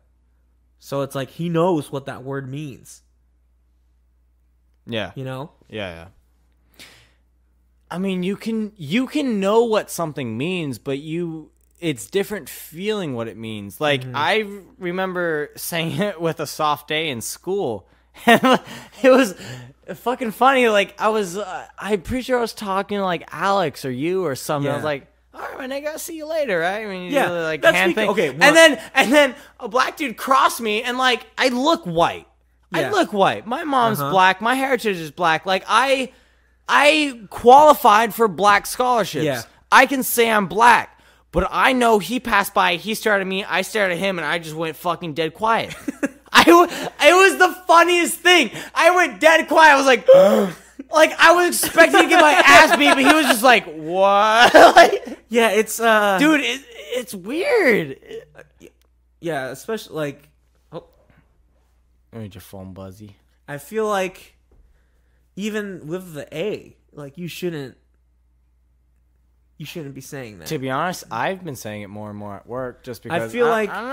So it's like he knows what that word means, Yeah. you know? Yeah. I mean, you can know what something means, but it's different feeling what it means. Like I remember saying it with a soft day in school. And it was fucking funny. Like I was, I'm pretty sure I was talking to like Alex or you or something. I was Yeah. like, "All right, my nigga, I'll see you later." Right? I mean, you Yeah, do the, like that's hand because- thing. okay, and then a black dude crossed me, and like I look white. Yeah. I look white. My mom's black. My heritage is black. Like I qualified for black scholarships. Yeah. I can say I'm black. But I know he passed by, he stared at me, I stared at him, and I just went fucking dead quiet. It was the funniest thing. I went dead quiet. I was like, like I was expecting to get my ass beat, but he was just like, what? Like, Yeah, it's dude, it's weird. yeah, especially like Made your phone buzzy. I feel like even with the A, like you shouldn't be saying that. To be honest, I've been saying it more and more at work just because I feel like- I don't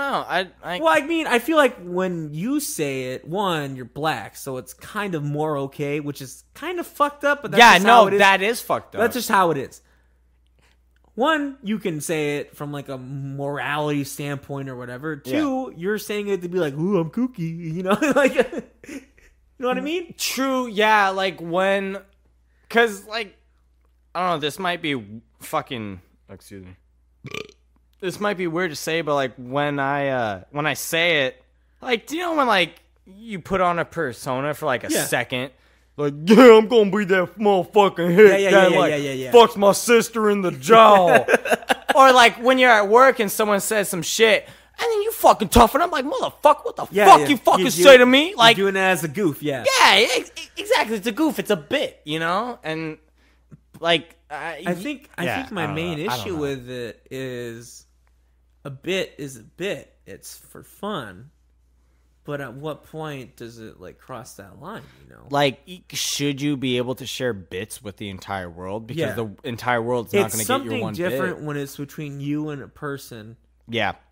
know. Well, I mean, I feel like when you say it, one, you're black, so it's kind of more okay, which is kind of fucked up, but that's yeah, just how no, it is. that is fucked up. That's just how it is. One, you can say it from like a morality standpoint or whatever. Two, you're saying it to be like, "Ooh, I'm kooky," you know, like, you know what I mean? True, yeah, like when, cause like, I don't know, this might be fucking, excuse me. this might be weird to say, but like when I say it, like, do you know when like you put on a persona for like a second? Like, yeah, I'm gonna be that motherfucking hit that fucks my sister in the jaw. Or like when you're at work and someone says some shit, and then you fucking toughen up like, motherfucker, what the fuck you fucking say to me? Like, you're doing it as a goof, Yeah, exactly. It's a goof. It's a bit, you know? And like, I think my main issue with it is a bit is a bit. It's for fun. But at what point does it like cross that line, you know? Like, should you be able to share bits with the entire world? Because the entire world's not going to get your one bit. It's something different when it's between you and a person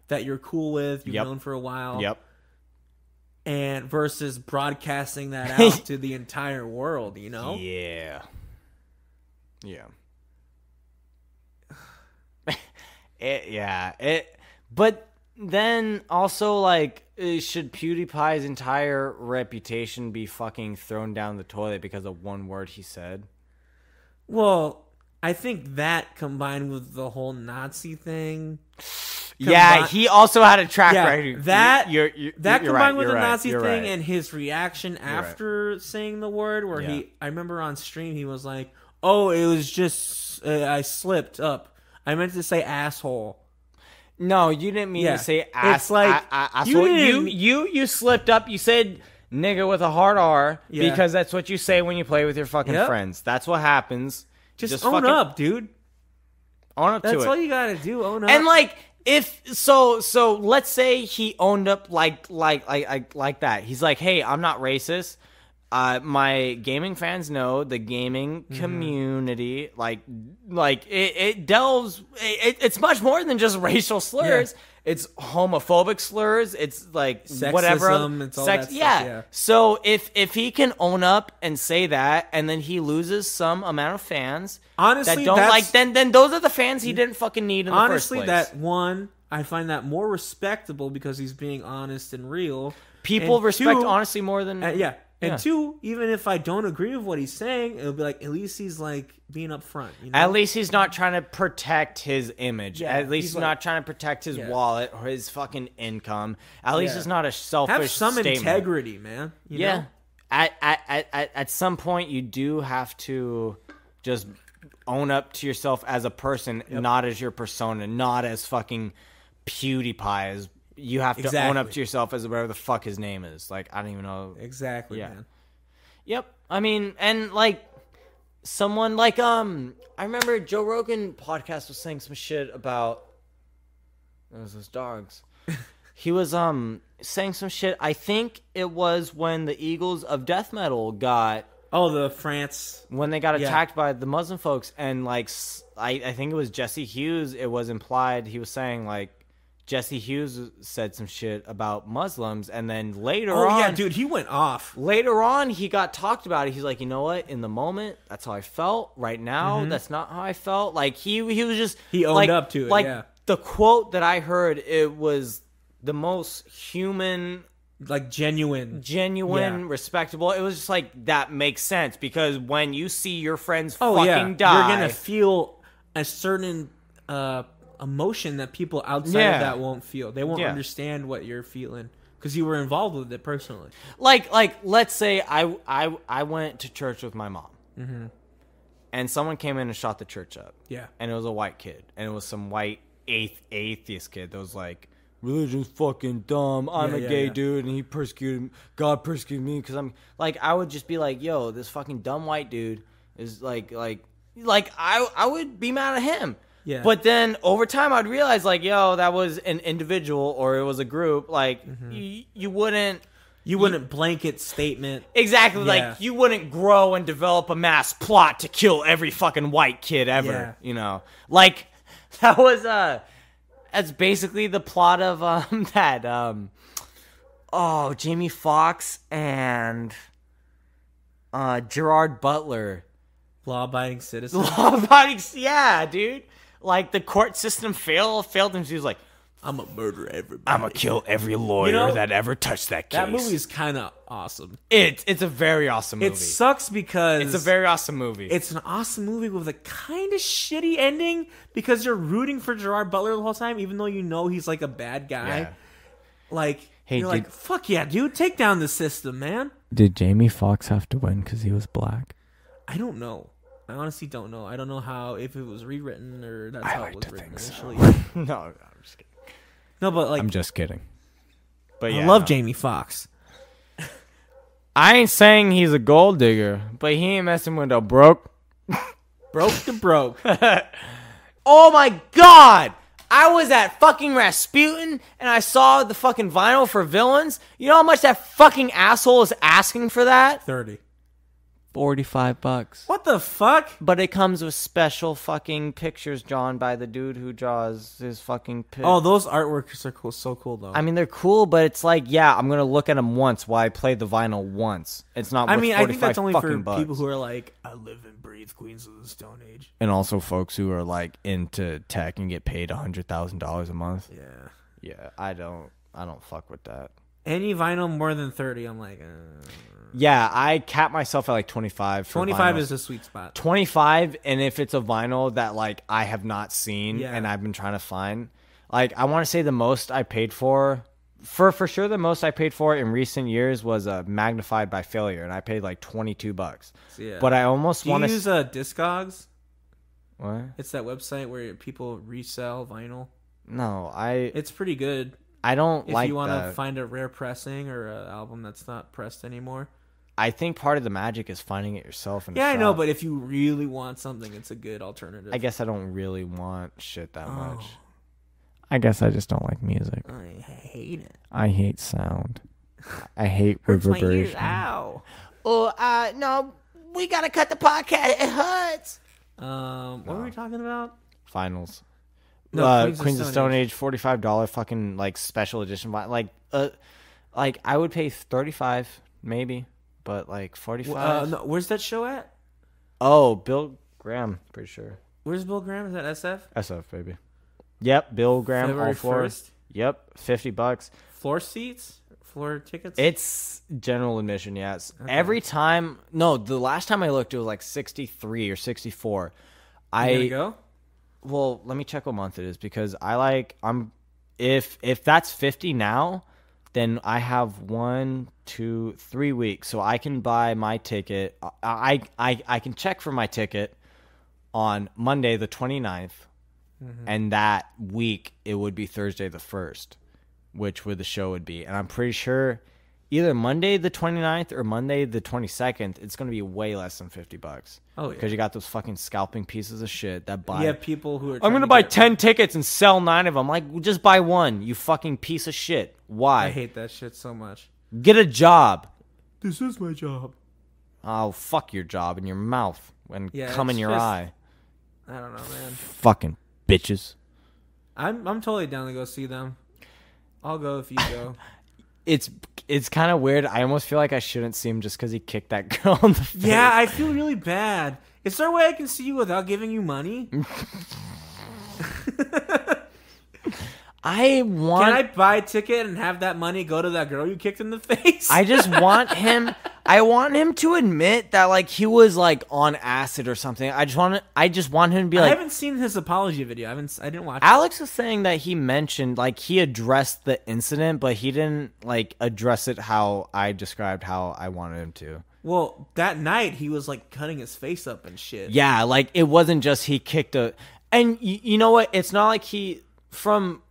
that you're cool with, you've known for a while. Yep. And versus broadcasting that out to the entire world, you know? Yeah. But then also, like, should PewDiePie's entire reputation be fucking thrown down the toilet because of one word he said? Well, I think that combined with the whole Nazi thing. He also had a track record. That you're combined right, with the Nazi thing thing and his reaction after saying the word, where I remember on stream he was like, "Oh, it was just I slipped up. I meant to say asshole." No, you didn't mean to say ass. It's like you slipped up. You said nigga with a hard R because that's what you say when you play with your fucking friends. That's what happens. Just own up, dude. Own up to it. That's all you gotta do. Own up. And like, if so, let's say he owned up like that. He's like, hey, I'm not racist. My gaming fans know the gaming community, like it delves. It's much more than just racial slurs. It's homophobic slurs. It's like sexism, whatever. It's all that stuff, So if he can own up and say that, and then he loses some amount of fans, honestly, that don't like, then those are the fans he didn't fucking need in the first place. Honestly, that one, I find that more respectable because he's being honest and real. People respect honesty more than And two, even if I don't agree with what he's saying, it'll be like, at least he's like being upfront. You know? At least he's not trying to protect his image. Yeah, at least he's not trying to protect his wallet or his fucking income. At least it's not a selfish Have some statement. integrity, man. You know? At some point, you do have to just own up to yourself as a person, not as your persona, not as fucking PewDiePie. You have to own up to yourself as whatever the fuck his name is. Like, I don't even know. Exactly, man. Yep. I mean, and like someone like I remember Joe Rogan podcast was saying some shit about those dogs. He was saying some shit. I think it was when the Eagles of Death Metal got the France when they got attacked by the Muslim folks, and like I think it was Jesse Hughes. It was implied he was saying like Jesse Hughes said some shit about Muslims, and then later on... Oh, yeah, dude, he went off. Later on, he got talked about it. He's like, you know what? In the moment, that's how I felt. Right now, that's not how I felt. Like, he was just... He owned up to it, like, the quote that I heard, it was the most human... Like, genuine, respectable. It was just like, that makes sense, because when you see your friends fucking die... You're going to feel a certain... emotion that people outside of that won't feel. They won't understand what you're feeling because you were involved with it personally. Like let's say I went to church with my mom, and someone came in and shot the church up. Yeah, and it was a white kid, and it was some white atheist kid that was like, religion's fucking dumb. I'm a gay dude, and God persecuted me because I'm like, I would just be like, yo, this fucking dumb white dude is like I would be mad at him. Yeah. But then over time, I'd realize, like, yo, that was an individual or it was a group. Like, you wouldn't blanket statement. Exactly. Yeah. Like, you wouldn't grow and develop a mass plot to kill every fucking white kid ever. Yeah. You know, like that was that's basically the plot of Jamie Foxx and Gerard Butler, law-abiding citizen. Yeah, dude. Like, the court system failed him. She was like, I'm gonna murder everybody. I'm gonna kill every lawyer that ever touched that case. That movie is kind of awesome. It's a very awesome movie. It sucks because It's a very awesome movie. it's an awesome movie with a kind of shitty ending because you're rooting for Gerard Butler the whole time, even though you know he's like a bad guy. Yeah. Like, Hey, you're like, fuck yeah, dude, take down the system, man. Did Jamie Foxx have to win because he was black? I don't know. I honestly don't know. I don't know how, if it was rewritten or that's how it was written initially. No, I'm just kidding. No, but like, I'm just kidding. But yeah, I love Jamie Foxx. I ain't saying he's a gold digger, but he ain't messing with a broke. Broke to broke. Oh my god! I was at fucking Rasputin and I saw the fucking vinyl for Villains. You know how much that fucking asshole is asking for that? 30. $45. What the fuck? But it comes with special fucking pictures drawn by the dude who draws his fucking pic. Oh, those artworks are cool. So cool, though. I mean, they're cool, but it's like, yeah, I'm gonna look at them once while I play the vinyl once. It's not. I worth mean, I think that's only for bucks. people who are like, I live and breathe Queens of the Stone Age. And also folks who are like into tech and get paid $100,000 a month. Yeah. Yeah, I don't fuck with that. Any vinyl more than 30, I'm like, Yeah, I cap myself at like 25. 25 is a sweet spot. 25, and if it's a vinyl that like I have not seen Yeah. and I've been trying to find, like I want to say the most I paid for sure the most I paid for in recent years was Magnified by Failure, and I paid like $22. Yeah. But I almost Do you want to use Discogs? What? It's that website where people resell vinyl. No, It's pretty good. I don't If like you want that. to find a rare pressing or an album that's not pressed anymore. I think part of the magic is finding it yourself. In a Yeah, I know, shop. but if you really want something, it's a good alternative. I guess I don't really want shit that much. I guess I just don't like music. I hate it. I hate sound. I hate Hurts my ears. reverberation. Ow. Oh, no, we gotta cut the podcast. It hurts. What were we talking about? Finals. No, Queens of Stone Age, $45 fucking like special edition. Like I would pay 35 maybe, but like 45. No, where's that show at? Oh, Bill Graham, pretty sure. Where's Bill Graham? Is that SF? SF baby. Yep, Bill Graham. February all floor. 1st? Yep, $50. Floor seats? Floor tickets? It's general admission, yes. Every time, no, the last time I looked, it was like 63 or 64. You gonna go? Well, let me check what month it is because if that's 50 now, then I have 1, 2, 3 weeks, so I can buy my ticket. I can check for my ticket on Monday the 29th, and that week it would be Thursday the 1st, which would the show would be, and I'm pretty sure either Monday the 29th or Monday the 22nd, it's going to be way less than $50. Oh, yeah. Because you got those fucking scalping pieces of shit that buy. You have people who are I'm going to buy 10 tickets and sell 9 of them. Like, well, just buy one, you fucking piece of shit. Why? I hate that shit so much. Get a job. This is my job. Oh, fuck your job in your mouth and come in it's your just- eye. I don't know, man. Fucking bitches. I'm totally down to go see them. I'll go if you go. It's kind of weird. I almost feel like I shouldn't see him just because he kicked that girl in the face. Yeah, I feel really bad. Is there a way I can see you without giving you money? Can I buy a ticket and have that money go to that girl you kicked in the face? I just want him. I want him to admit that like he was like on acid or something. I just want him to be I like. haven't seen his apology video. I didn't watch it. Alex was saying that he mentioned like he addressed the incident, but he didn't like address it how I described how I wanted him to. Well, that night he was like cutting his face up and shit. Yeah, like it wasn't just he kicked a. And you know what? It's not like from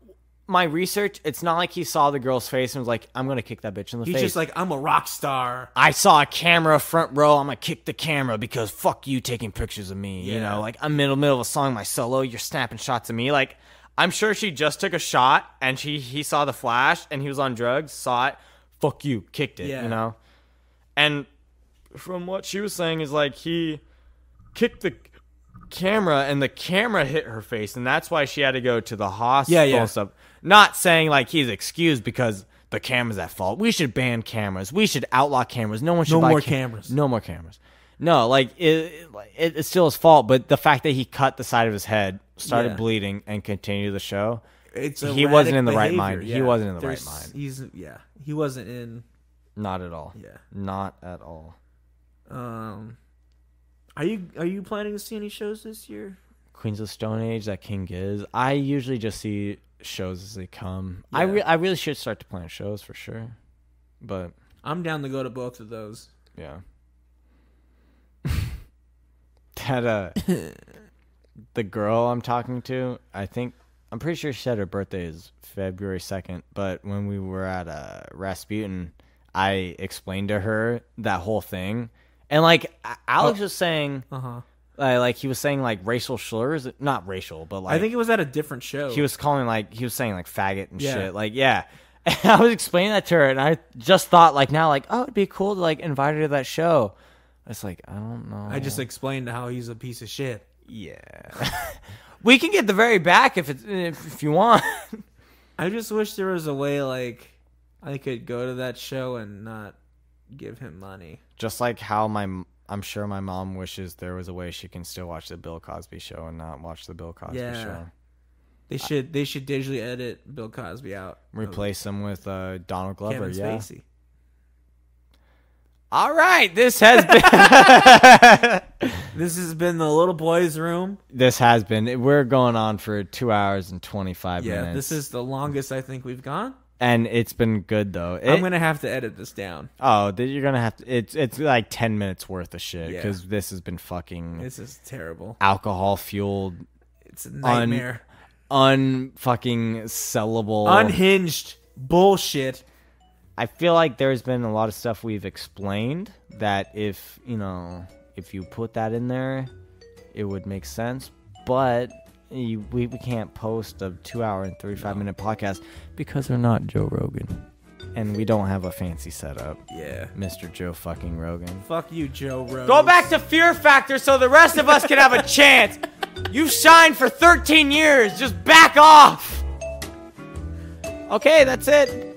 my research, it's not like he saw the girl's face and was like, I'm going to kick that bitch in the face. He's just like, I'm a rock star. I saw a camera front row. I'm going to kick the camera because fuck you taking pictures of me. You know, like I'm middle of a song, my solo, you're snapping shots of me. Like, I'm sure she just took a shot and he saw the flash and he was on drugs, saw it, fuck you, kicked it, you know? And from what she was saying is like he kicked the camera and the camera hit her face and that's why she had to go to the hospital and stuff. Not saying like he's excused because the camera's at fault. We should ban cameras. We should outlaw cameras. No one should buy more cameras. No more cameras. No, like it's still his fault, but the fact that he cut the side of his head, started bleeding, and continued the show, it's he wasn't erratic in the right behavior. mind. Yeah. He wasn't in the There's- right mind. He wasn't in. Not at all. Yeah. Not at all. Are you planning to see any shows this year? Queens of Stone Age, that King Giz. I usually just see shows as they come. Yeah. I really should start to plan shows for sure. But I'm down to go to both of those. yeah. That the girl I'm talking to, I'm pretty sure she said her birthday is February 2nd, but when we were at Rasputin, I explained to her that whole thing. And like Alex was saying, like he was saying like racial slurs, not racial, but like I think it was at a different show. he was saying like faggot and Yeah. shit. Like, yeah. And I was explaining that to her, and I just thought like now, like, oh, it'd be cool to like invite her to that show. It's like, I don't know. I just explained how he's a piece of shit. Yeah. We can get the very back if you want. I just wish there was a way like I could go to that show and not give him money. Just like how I'm sure my mom wishes there was a way she can still watch the Bill Cosby show and not watch the Bill Cosby show. They should digitally edit Bill Cosby out. Replace him with Donald Glover. Kevin Yeah. Spacey. All right, this has been This has been the little boy's room. We're going on for 2 hours and 25 minutes. Yeah, this is the longest I think we've gone. And it's been good though. I'm gonna have to edit this down. You're gonna have to. It's like 10 minutes worth of shit because this has been fucking This is terrible. alcohol fueled, It's a nightmare. unfucking sellable, Unhinged bullshit. I feel like there's been a lot of stuff we've explained that if you put that in there, it would make sense. But we can't post a 2 hour and 35 minute podcast because we're not Joe Rogan. And we don't have a fancy setup. Yeah. Mr. Joe fucking Rogan. Fuck you, Joe Rogan. Go back to Fear Factor so the rest of us can have a chance. You shined for 13 years. Just back off. Okay, that's it.